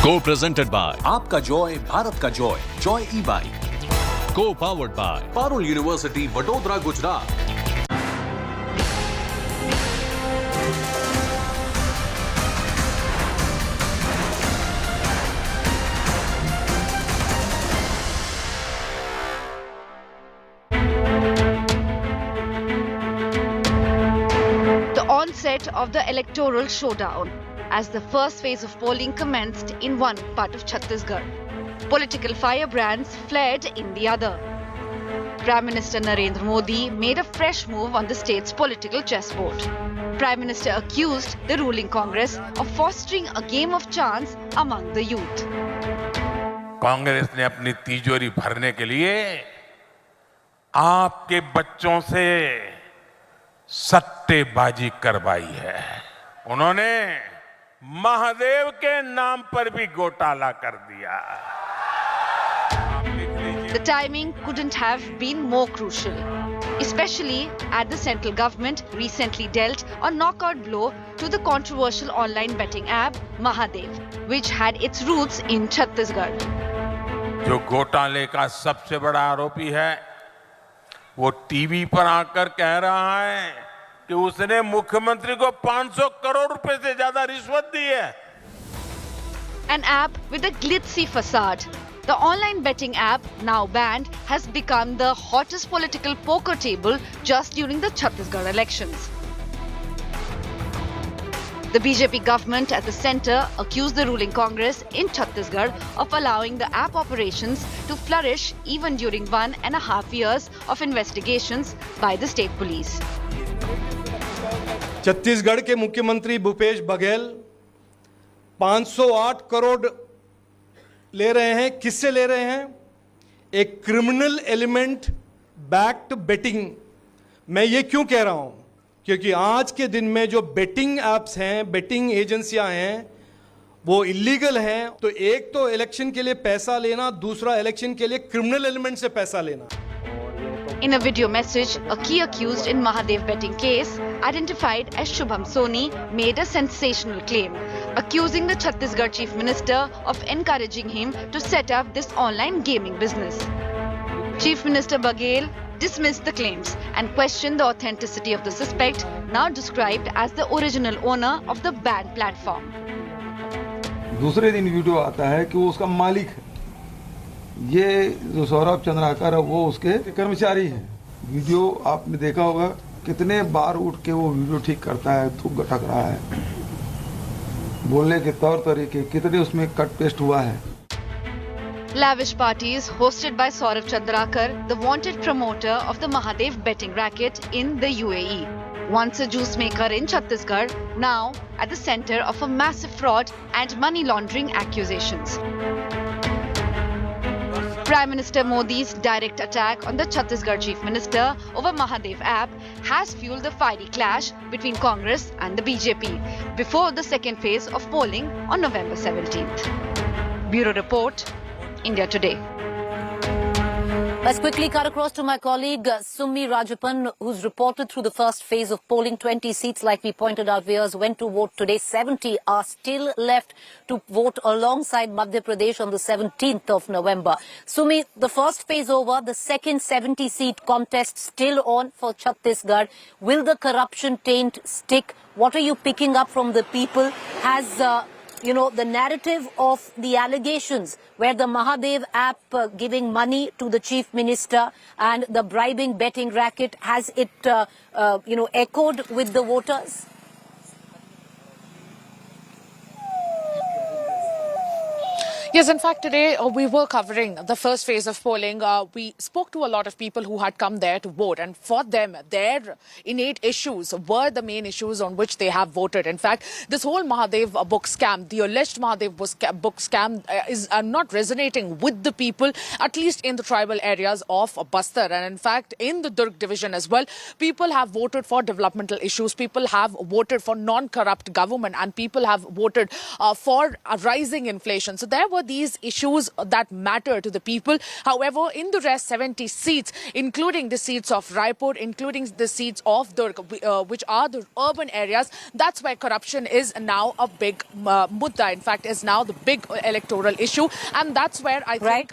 Co-presented by आपका Joy Bharat का Joy Joy e-bike. Co-powered by Parul University, Vadodara, Gujarat. Onset of the electoral showdown as the first phase of polling commenced in one part of Chhattisgarh. Political firebrands flared in the other. Prime Minister Narendra Modi made a fresh move on the state's political chessboard. Prime Minister accused the ruling Congress of fostering a game of chance among the youth. Congress ने अपनी तिजोरी भरने के लिए आपके बच्चों से सट्टेबाजी करवाई है. उन्होंने महादेव के नाम पर भी घोटाला कर दिया. The timing couldn't have been more crucial, especially as the central government recently dealt a knockout blow to the controversial online betting app Mahadev, which had its roots in Chhattisgarh. जो घोटाले का सबसे बड़ा आरोपी है, वो टीवी पर आकर कह रहा है कि उसने मुख्यमंत्री को 500 करोड़ रुपए से ज्यादा रिश्वत दी है. An app with a glitzy facade, the online betting app, now banned, has become the hottest political poker table just during the Chhattisgarh elections. The BJP government at the centre accused the ruling Congress in Chhattisgarh of allowing the app operations to flourish even during 1.5 years of investigations by the state police. Chhattisgarh के मुख्यमंत्री भूपेश बघेल 508 करोड़ ले रहे हैं। किससे ले रहे हैं? एक क्रिमिनल एलिमेंट बैक्ड बेटिंग। मैं ये क्यों कह रहा हूं? क्योंकि आज के दिन में जो बेटिंग एप्स हैं, बेटिंग एजेंसियां हैं, वो इलीगल हैं। तो एक तो इलेक्शन के लिए पैसा लेना, दूसरा इलेक्शन के लिए क्रिमिनल एलिमेंट से पैसा लेना। In a video message, a key accused in Mahadev betting case, identified as Shubham Soni, made a sensational claim, accusing the Chhattisgarh Chief Minister of encouraging him to set up this online gaming business. Chief Minister Baghel dismissed the claims and questioned the authenticity of the suspect, now described as the original owner of the banned platform. दूसरे दिन video आता है कि वो उसका मालिक है। ये जो सौरभ चंद्राकर है वो उसके कर्मचारी हैं। वीडियो आपने देखा होगा कितने बार उठ के वो वीडियो ठीक करता है, थूक गटक रहा है, बोलने के तौर तरीके कितने उसमें कट पेस्ट हुआ है। Lavish parties hosted by Saurav Chandrakar, the wanted promoter of the Mahadev betting racket in the UAE. Once a juice maker in Chhattisgarh, now at the center of a massive fraud and money laundering accusations. Prime Minister Modi's direct attack on the Chhattisgarh Chief Minister over Mahadev app has fueled the fiery clash between Congress and the BJP before the second phase of polling on November 17th. Bureau Report, India Today. Let's quickly cut across to my colleague Summi Rajapan, who's reported through the first phase of polling. 20 seats, like we pointed out, viewers went to vote today. 70 are still left to vote alongside Madhya Pradesh on the 17th of November. Summi, the first phase over, the second 70-seat contest still on for Chhattisgarh. Will the corruption taint stick? What are you picking up from the people? Has the narrative of the allegations where the Mahadev app giving money to the chief minister and the bribing betting racket, has it, echoed with the voters? Yes, in fact, today we were covering the first phase of polling. We spoke to a lot of people who had come there to vote, and for them, their innate issues were the main issues on which they have voted. In fact, this whole Mahadev book scam, the alleged Mahadev book scam is not resonating with the people, at least in the tribal areas of Bastar. And in fact, in the Durg division as well, people have voted for developmental issues, people have voted for non-corrupt government, and people have voted for a rising inflation. So there were these issues that matter to the people. However, in the rest 70 seats, including the seats of Raipur, including the seats of Durg, which are the urban areas, that's where corruption is now a big mudda. In fact, is now the big electoral issue. And that's where I think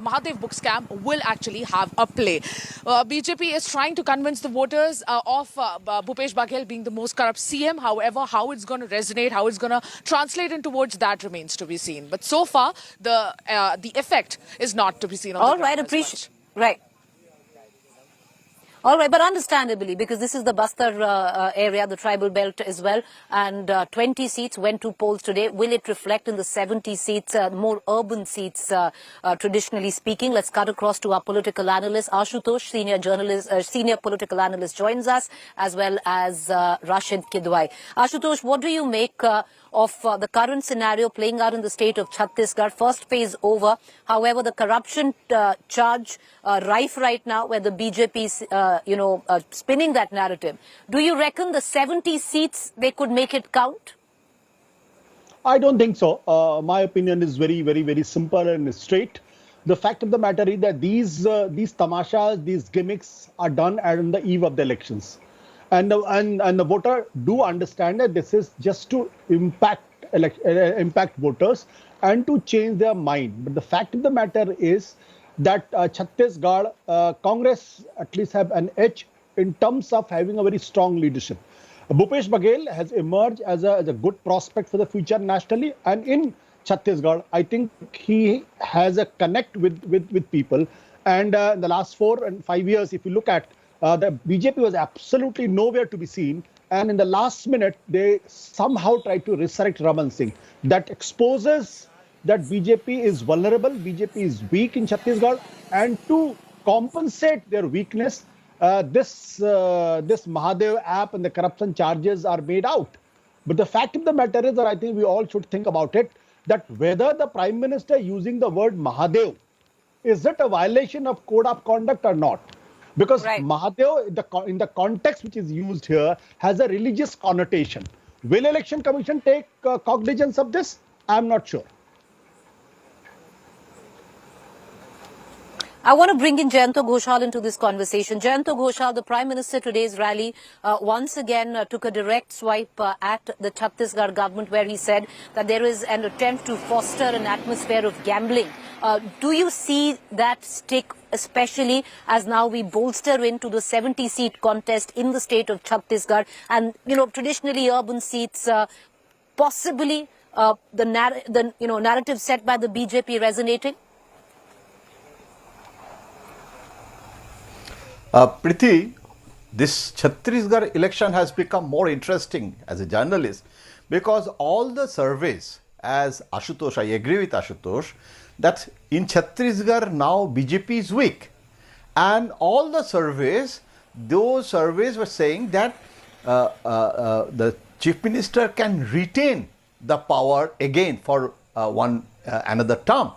Mahadev book scam will actually have a play. BJP is trying to convince the voters of Bhupesh Baghel being the most corrupt CM. However, how it's going to resonate, how it's going to translate into words, that remains to be seen. But so far, the effect is not to be seen on the ground. All right, but understandably, because this is the Bastar area, the tribal belt as well, and 20 seats went to polls today. Will it reflect in the 70 seats, more urban seats, traditionally speaking? Let's cut across to our political analyst, Ashutosh, senior political analyst, joins us, as well as Rashid Kidwai. Ashutosh, what do you make of the current scenario playing out in the state of Chhattisgarh? First phase over. However, the corruption charge rife right now, where the BJP is, spinning that narrative. Do you reckon the 70 seats, they could make it count? I don't think so. My opinion is very, very, very simple and straight. The fact of the matter is that these tamashas, these gimmicks are done on the eve of the elections. And the voter do understand that this is just to impact voters and to change their mind. But the fact of the matter is that Chhattisgarh Congress at least have an edge in terms of having a very strong leadership. Bhupesh Baghel has emerged as a good prospect for the future nationally, and in Chhattisgarh, I think he has a connect with people. And in the last 4 and 5 years, if you look at the BJP was absolutely nowhere to be seen and in the last minute, they somehow try to resurrect Raman Singh. That exposes that BJP is vulnerable, BJP is weak in Chhattisgarh, and to compensate their weakness, this Mahadev app and the corruption charges are made out. But the fact of the matter is that I think we all should think about it, that whether the Prime Minister using the word Mahadev, is it a violation of code of conduct or not? Because Mahadev, in the context which is used here, has a religious connotation. Will Election Commission take cognizance of this? I'm not sure. I want to bring in Jayanto Ghoshal into this conversation. Jayanto Ghoshal, the Prime Minister today's rally, once again took a direct swipe at the Chhattisgarh government, where he said that there is an attempt to foster an atmosphere of gambling. Do you see that stick, especially as now we bolster into the 70-seat contest in the state of Chhattisgarh, and traditionally urban seats, possibly the narrative set by the BJP resonating? Preeti, this Chhattisgarh election has become more interesting as a journalist because all the surveys, as Ashutosh, I agree with Ashutosh, that in Chhattisgarh now BJP is weak. And all the surveys, those surveys were saying that the Chief Minister can retain the power again for another term.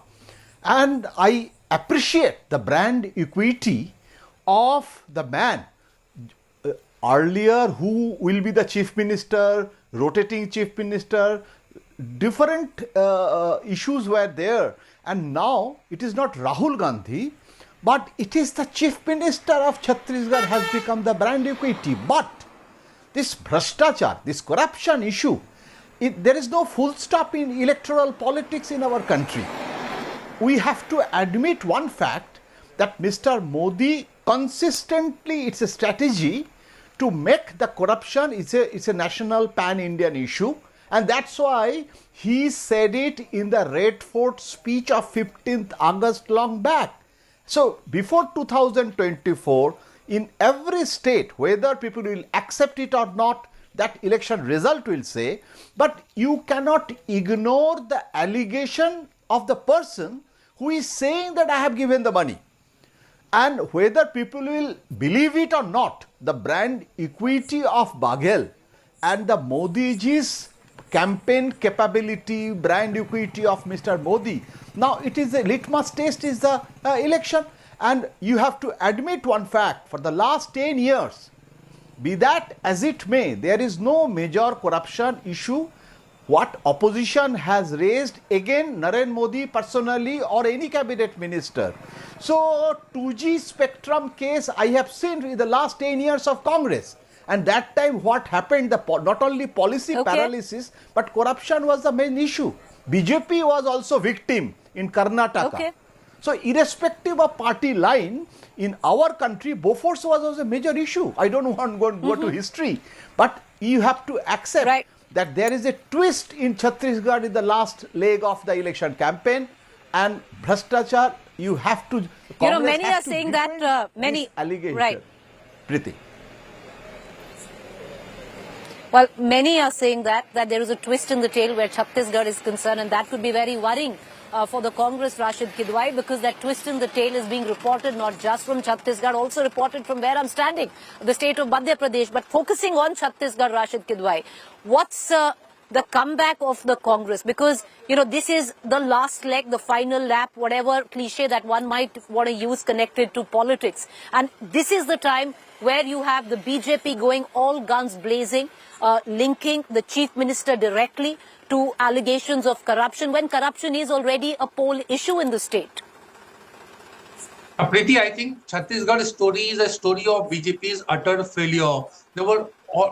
And I appreciate the brand equity of the man. Earlier, who will be the Chief Minister, rotating Chief Minister, different issues were there. And now it is not Rahul Gandhi, but it is the Chief Minister of Chhattisgarh has become the brand equity. But this Bhrashtachar, this corruption issue, there is no full stop in electoral politics in our country. We have to admit one fact, that Mr. Modi consistently, it's a strategy to make the corruption, it's a national pan-Indian issue, and that's why he said it in the Red Fort speech of 15th August long back. So before 2024, in every state, whether people will accept it or not, that election result will say, but you cannot ignore the allegation of the person who is saying that I have given the money. And whether people will believe it or not, the brand equity of Baghel and the Modiji's campaign capability, brand equity of Mr. Modi. Now it is a litmus test is the election, and you have to admit one fact, for the last 10 years, be that as it may, there is no major corruption issue what opposition has raised again Narendra Modi personally or any cabinet minister. So 2G spectrum case I have seen in the last 10 years of Congress, and that time what happened, not only policy paralysis but corruption was the main issue. BJP was also victim in Karnataka. So irrespective of party line, in our country Bofors was a major issue. I don't want to go to history, but you have to accept that there is a twist in Chhattisgarh in the last leg of the election campaign, and Bhrashtachar, you have to. Many are saying that many allegation. Preeti. Well, many are saying that there is a twist in the tail where Chhattisgarh is concerned, and that could be very worrying for the Congress, Rashid Kidwai, because that twist in the tail is being reported not just from Chhattisgarh, also reported from where I'm standing, the state of Madhya Pradesh. But focusing on Chhattisgarh, Rashid Kidwai, what's the comeback of the Congress? Because, this is the last leg, the final lap, whatever cliche that one might want to use connected to politics. And this is the time where you have the BJP going all guns blazing, linking the Chief Minister directly to allegations of corruption, when corruption is already a poll issue in the state. Preeti, I think Chhattisgarh story is a story of BJP's utter failure. There were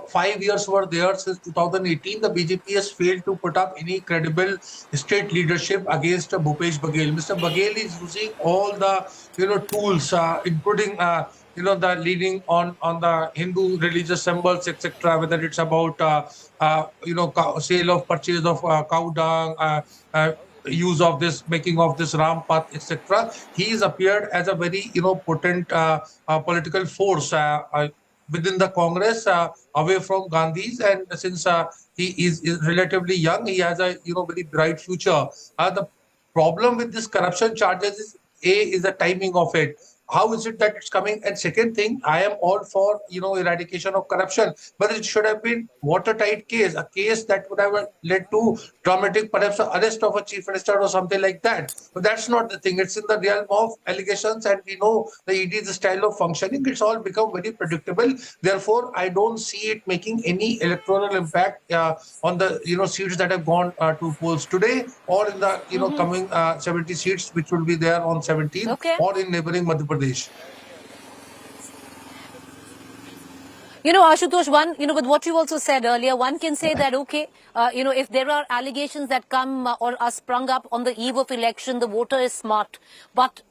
5 years were there since 2018. The BJP has failed to put up any credible state leadership against Bhupesh Baghel. Mr. Baghel is using all the tools, including the leaning on the Hindu religious symbols, etc. Whether it's about sale of purchase of cow dung, use of this, making of this Ram Path, etc. He has appeared as a very potent political force. within the Congress away from Gandhi's, and since he is relatively young, he has a very bright future. The problem with this corruption charges is the timing of it. How is it that it's coming? And second thing, I am all for eradication of corruption, but it should have been watertight case, a case that would have led to dramatic, perhaps arrest of a chief minister or something like that. But that's not the thing. It's in the realm of allegations, and we know the ED's style of functioning. It's all become very predictable. Therefore, I don't see it making any electoral impact on the seats that have gone to polls today, or in the coming 70 seats which will be there on 17th, or in neighboring Madhya Pradesh. Ashutosh, with what you also said earlier, one can say that, okay, if there are allegations that come or are sprung up on the eve of election, the voter is smart. But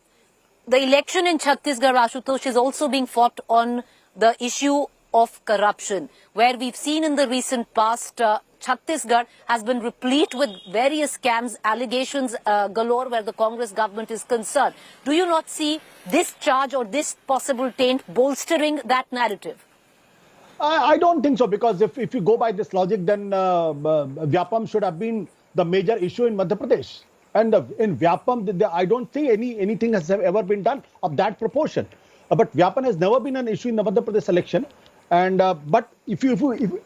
the election in Chhattisgarh, Ashutosh, is also being fought on the issue of corruption, where we've seen in the recent past, Chhattisgarh has been replete with various scams, allegations galore where the Congress government is concerned. Do you not see this charge or this possible taint bolstering that narrative? I don't think so, because if you go by this logic, then Vyapam should have been the major issue in Madhya Pradesh. And in Vyapam, I don't think anything has ever been done of that proportion. But Vyapam has never been an issue in the Madhya Pradesh election. And but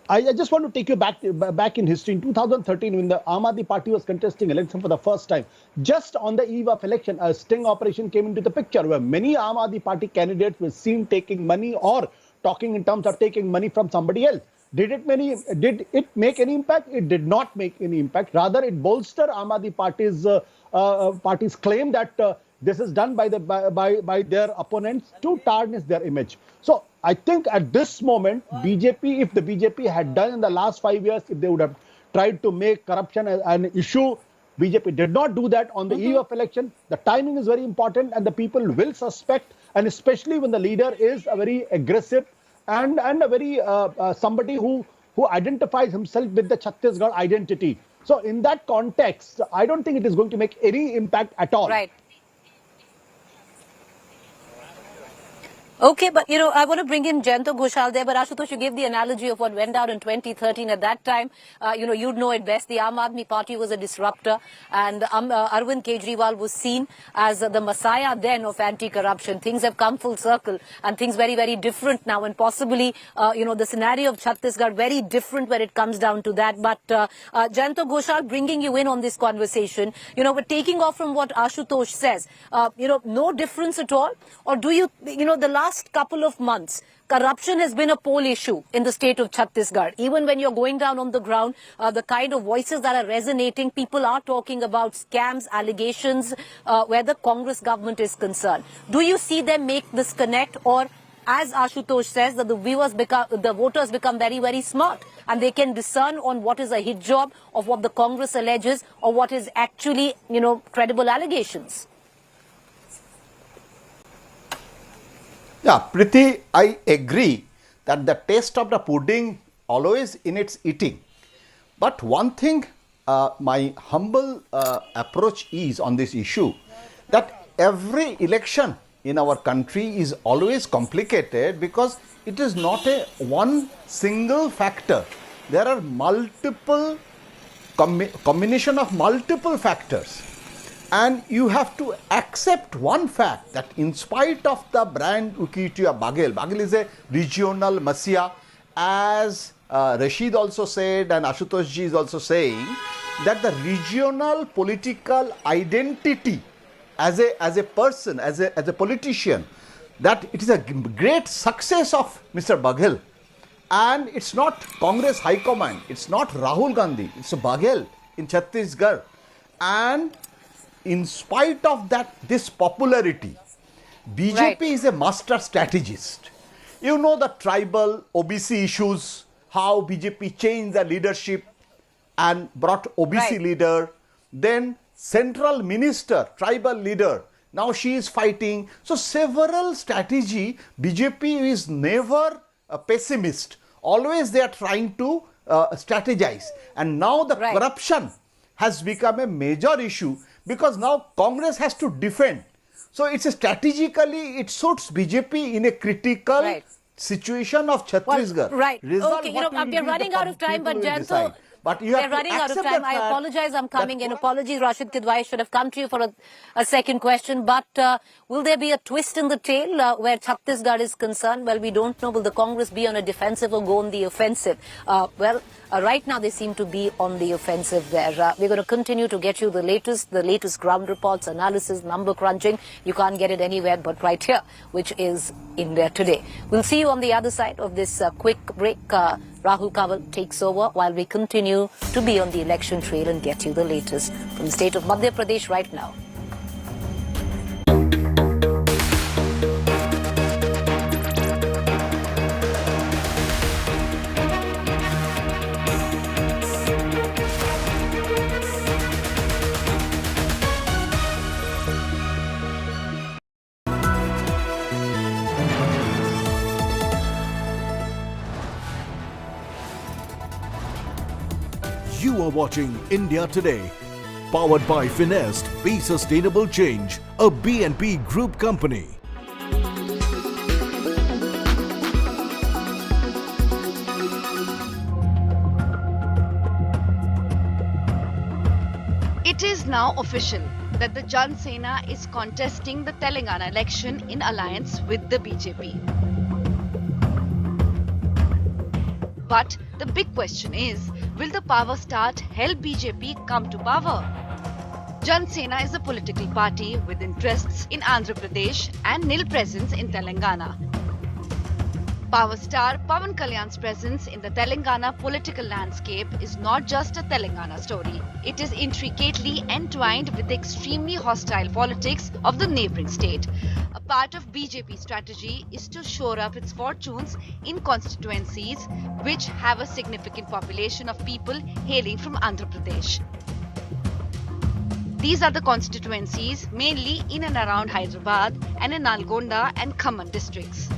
I just want to take you back in history. In 2013, when the Aam Aadmi Party was contesting election for the first time, just on the eve of election, a sting operation came into the picture, where many Aam Aadmi Party candidates were seen taking money or talking in terms of taking money from somebody else. Did it make any impact? It did not make any impact. Rather, it bolstered Aam Aadmi Party's claim that this is done by their opponents to tarnish their image. So I think at this moment, BJP, if the BJP had done in the last 5 years, if they would have tried to make corruption an issue, BJP did not do that on the eve of election. The timing is very important, and the people will suspect, and especially when the leader is a very aggressive and a very somebody who identifies himself with the Chhattisgarh identity. So in that context, I don't think it is going to make any impact at all. Right. Okay, but I want to bring in Jayanto Ghoshal there, but Ashutosh, you gave the analogy of what went down in 2013. At that time, you'd know it best. The Aam Aadmi Party was a disruptor, and Arvind Kejriwal was seen as the messiah then of anti-corruption. Things have come full circle, and things very, very different now, and possibly, the scenario of Chhattisgarh very different when it comes down to that. But Jayanto Ghoshal, bringing you in on this conversation, but taking off from what Ashutosh says, no difference at all, or do you, the last couple of months, corruption has been a poll issue in the state of Chhattisgarh. Even when you're going down on the ground, the kind of voices that are resonating, people are talking about scams, allegations, where the Congress government is concerned. Do you see them make this connect, or as Ashutosh says, that the voters become very, very smart, and they can discern on what is a hit job of what the Congress alleges or what is actually, credible allegations? Yeah, Preeti, I agree that the taste of the pudding always in its eating. But one thing, my humble approach is on this issue, that every election in our country is always complicated because it is not a one single factor. There are multiple combination of multiple factors. And you have to accept one fact, that in spite of the brand equity of Baghel is a regional messiah, as Rashid also said and Ashutosh ji is also saying, that the regional political identity as a person, as a politician, that it is a great success of Mr. Baghel. And it's not Congress High Command, it's not Rahul Gandhi, it's Baghel in Chhattisgarh. And in spite of this popularity, BJP is a master strategist. You know the tribal OBC issues, how BJP changed the leadership and brought OBC leader, then central minister, tribal leader, now she is fighting. So several strategy, BJP is never a pessimist. Always they are trying to strategize. And now the corruption has become a major issue, because now Congress has to defend. So it's strategically, it suits BJP in a critical situation of Chhattisgarh. Right. Resolve Okay, what will we're be running the out of time, people but will Jayanto, decide. But you we're have to running out of accept time. the I fact apologize. I'm coming that in. Apologies, Rashid Kidwai. I should have come to you for a second question. But will there be a twist in the tail where Chhattisgarh is concerned? Well, we don't know. Will the Congress be on a defensive or go on the offensive? Right now they seem to be on the offensive there. We're going to continue to get you the latest ground reports, analysis, number crunching. You can't get it anywhere but right here, which is India Today. We'll see you on the other side of this quick break. Rahul Kanwal takes over while we continue to be on the election trail and get you the latest from the state of Madhya Pradesh right now. You are watching India Today, powered by Finest, Be Sustainable Change, a BNP Group company. It is now official that the Jan Sena is contesting the Telengana election in alliance with the BJP. But the big question is, will the power start help BJP come to power? Jan Sena is a political party with interests in Andhra Pradesh and nil presence in Telangana. Power star Pawan Kalyan's presence in the Telangana political landscape is not just a Telangana story. It is intricately entwined with the extremely hostile politics of the neighbouring state. A part of BJP's strategy is to shore up its fortunes in constituencies which have a significant population of people hailing from Andhra Pradesh. These are the constituencies mainly in and around Hyderabad and in Nalgonda and Khammam districts.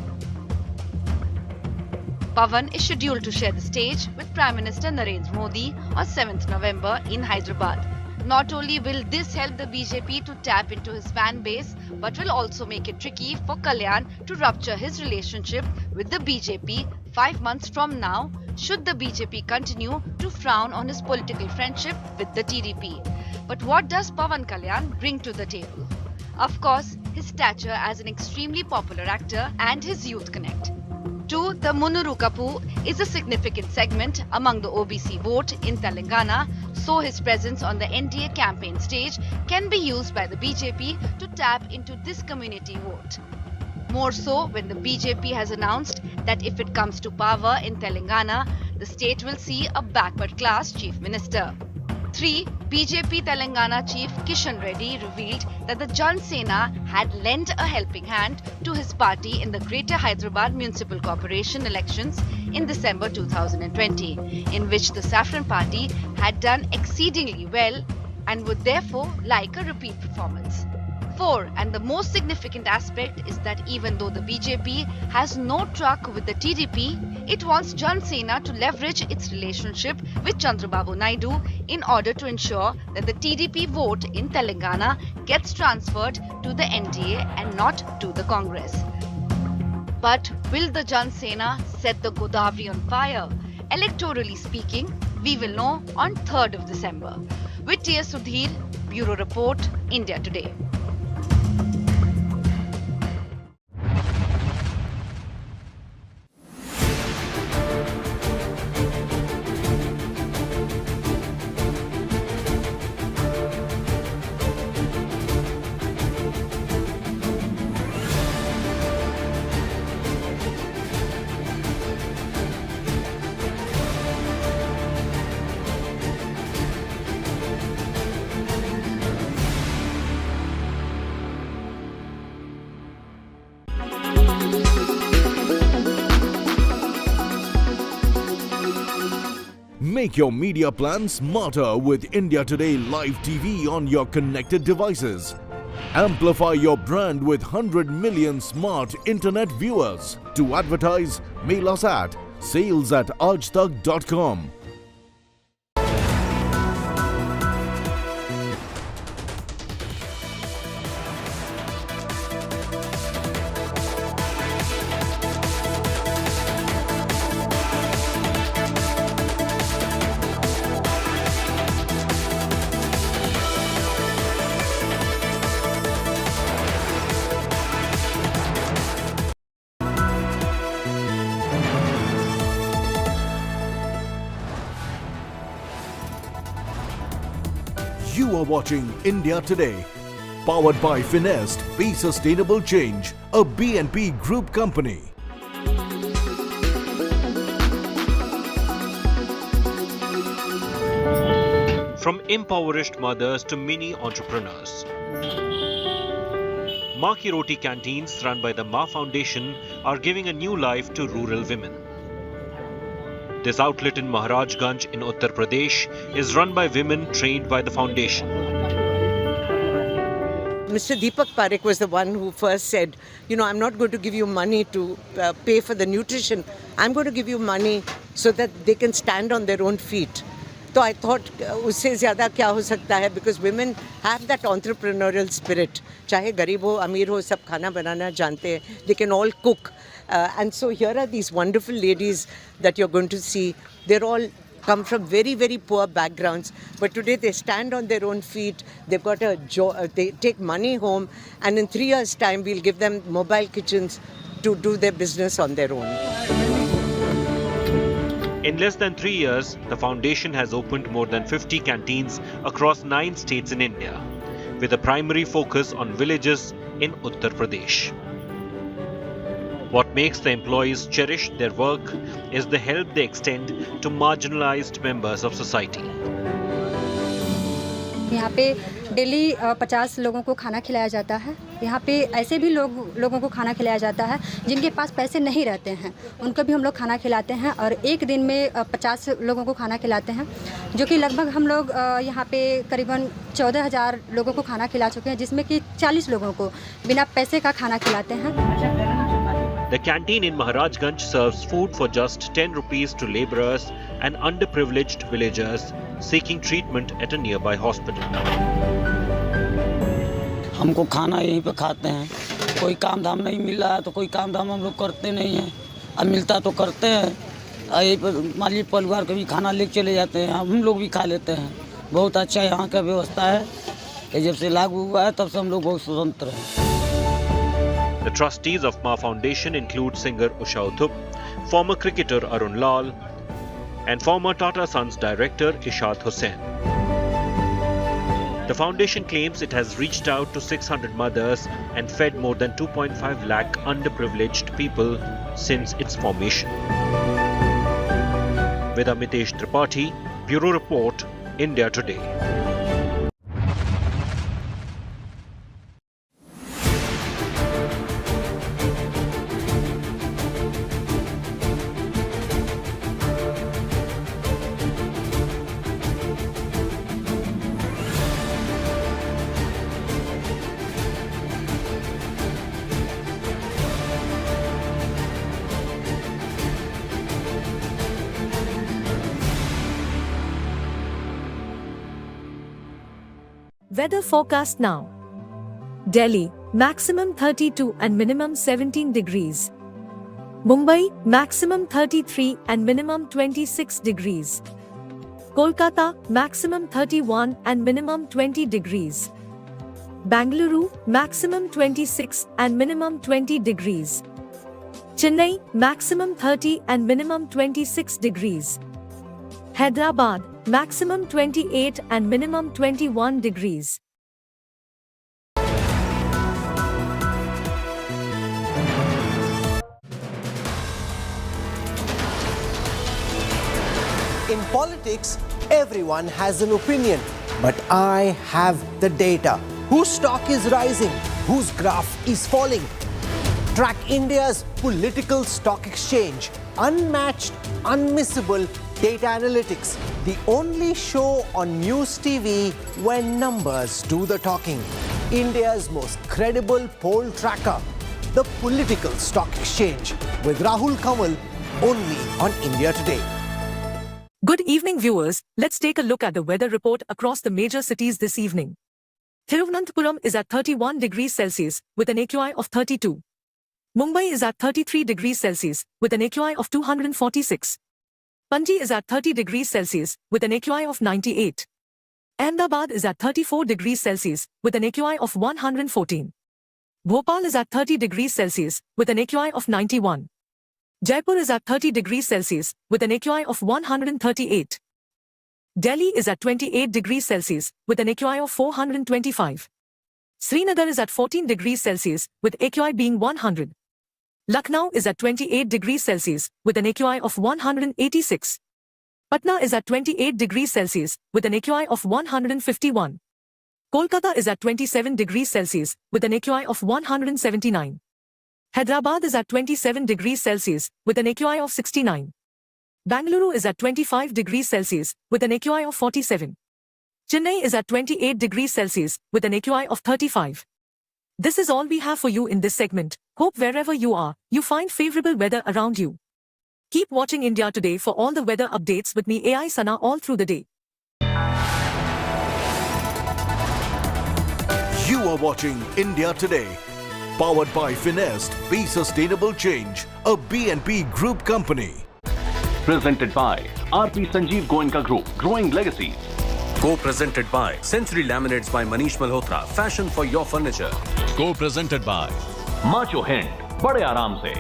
Pawan is scheduled to share the stage with Prime Minister Narendra Modi on 7th November in Hyderabad. Not only will this help the BJP to tap into his fan base, but will also make it tricky for Kalyan to rupture his relationship with the BJP 5 months from now, should the BJP continue to frown on his political friendship with the TDP. But what does Pawan Kalyan bring to the table? Of course, his stature as an extremely popular actor and his youth connect. 2. The Munuru Kapu is a significant segment among the OBC vote in Telangana, so his presence on the NDA campaign stage can be used by the BJP to tap into this community vote. More so when the BJP has announced that if it comes to power in Telangana, the state will see a backward class chief minister. 3. BJP Telangana chief Kishan Reddy revealed that the Jan Sena had lent a helping hand to his party in the Greater Hyderabad Municipal Corporation elections in December 2020, in which the Saffron Party had done exceedingly well and would therefore like a repeat performance. 4. And the most significant aspect is that even though the BJP has no truck with the TDP, it wants Jan Sena to leverage its relationship with Chandrababu Naidu in order to ensure that the TDP vote in Telangana gets transferred to the NDA and not to the Congress. But will the Jan Sena set the Godavari on fire? Electorally speaking, we will know on 3rd of December. With T.S. Sudhir, Bureau Report, India Today. Make your media plan smarter with India Today Live TV on your connected devices. Amplify your brand with 100 million smart internet viewers. To advertise, mail us at sales@aajtak.com. You are watching India Today, powered by Finest, Be Sustainable Change, a BNP Group company. From impoverished mothers to mini entrepreneurs. Maa Ki Roti canteens run by the Ma Foundation are giving a new life to rural women. This outlet in Maharajganj in Uttar Pradesh is run by women trained by the foundation. Mr. Deepak Parekh was the one who first said, I'm not going to give you money to pay for the nutrition. I'm going to give you money so that they can stand on their own feet. So I thought, usse zyada kya ho sakta hai? Because women have that entrepreneurial spirit. Chahe garib ho, ameer ho, sab khana banana jante hain. They can all cook. And so here are these wonderful ladies that you're going to see. They're all come from very, very poor backgrounds. But today they stand on their own feet. They've got a job. They take money home. And in 3 years' time, we'll give them mobile kitchens to do their business on their own. In less than 3 years, the foundation has opened more than 50 canteens across 9 states in India, with a primary focus on villages in Uttar Pradesh. What makes the employees cherish their work is the help they extend to marginalized members of society. यहाँ पे daily 50 लोगों को खाना खिलाया जाता है। यहाँ पे ऐसे भी लोगों को खाना खिलाया जाता है जिनके पास पैसे नहीं रहते हैं, उनको भी हम लोग खाना खिलाते हैं और एक दिन में 50 लोगों को खाना खिलाते हैं, जो कि लगभग हम लोग यहाँ पे करीबन 14,000 लोगों को खाना खिला चुके हैं, जिसमें कि 40 लोगों को बिना पैसे का खाना खिलाते हैं। The canteen in Maharajganj serves food for just 10 rupees to laborers and underprivileged villagers seeking treatment at a nearby hospital. हमको खाना यहीं पे खाते हैं, कोई काम धाम नहीं मिल रहा है तो कोई काम धाम हम लोग करते नहीं हैं, अब मिलता तो करते हैं, यहीं पर माली परिवार को भी खाना ले चले जाते हैं, हम लोग भी खा लेते हैं। बहुत अच्छा यहाँ का व्यवस्था है, ये जब से लागू हुआ है तब से हम लोग बहुत स्वतंत्र हैं। The trustees of Ma Foundation include singer Usha Uthup, former cricketer Arun Lal, and former Tata Sons director Ishad Hussain. The foundation claims it has reached out to 600 mothers and fed more than 2.5 lakh underprivileged people since its formation. With Amitesh Tripathi, Bureau Report, India Today. Weather forecast now. Delhi, maximum 32 and minimum 17 degrees. Mumbai, maximum 33 and minimum 26 degrees. Kolkata, maximum 31 and minimum 20 degrees. Bangalore, maximum 26 and minimum 20 degrees. Chennai, maximum 30 and minimum 26 degrees. Hyderabad, maximum 28 and minimum 21 degrees. In politics, everyone has an opinion, but I have the data. Whose stock is rising? Whose graph is falling? Track India's political stock exchange. Unmatched, unmissable data analytics. The only show on News TV when numbers do the talking. India's most credible poll tracker. The political stock exchange. With Rahul Kamal, only on India Today. Good evening, viewers. Let's take a look at the weather report across the major cities this evening. Thiruvananthapuram is at 31 degrees Celsius with an AQI of 32. Mumbai is at 33 degrees Celsius with an AQI of 246. Panji is at 30 degrees Celsius with an AQI of 98. Ahmedabad is at 34 degrees Celsius with an AQI of 114. Bhopal is at 30 degrees Celsius with an AQI of 91. Jaipur is at 30 degrees Celsius with an AQI of 138. Delhi is at 28 degrees Celsius with an AQI of 425. Srinagar is at 14 degrees Celsius with AQI being 100. Lucknow is at 28 degrees Celsius with an AQI of 186. Patna is at 28 degrees Celsius with an AQI of 151. Kolkata is at 27 degrees Celsius with an AQI of 179. Hyderabad is at 27 degrees Celsius with an AQI of 69. Bangalore is at 25 degrees Celsius with an AQI of 47. Chennai is at 28 degrees Celsius with an AQI of 35. This is all we have for you in this segment. Hope wherever you are, you find favorable weather around you. Keep watching India Today for all the weather updates with me AI Sana all through the day. You are watching India Today. Powered by Finest, Be Sustainable Change, a BNP Group company. Presented by RP Sanjeev Goenka Group, Growing Legacies. Co-presented by Century Laminates by Manish Malhotra, Fashion for your furniture. Co-presented by Macho Hind, Bade Aaram Se.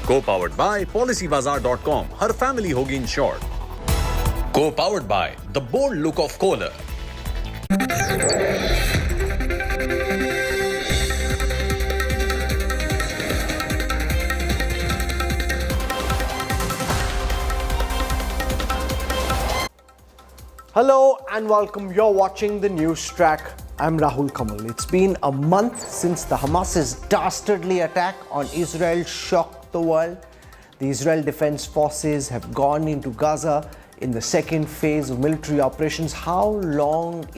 Co-powered by PolicyBazaar.com, Har family hogi insured. Co-powered by The Bold Look of Kohler. Hello and welcome. You're watching the News Track. I'm Rahul Kamal. It's been a month since the Hamas's dastardly attack on Israel shocked the world. The Israel Defense Forces have gone into Gaza in the second phase of military operations. How long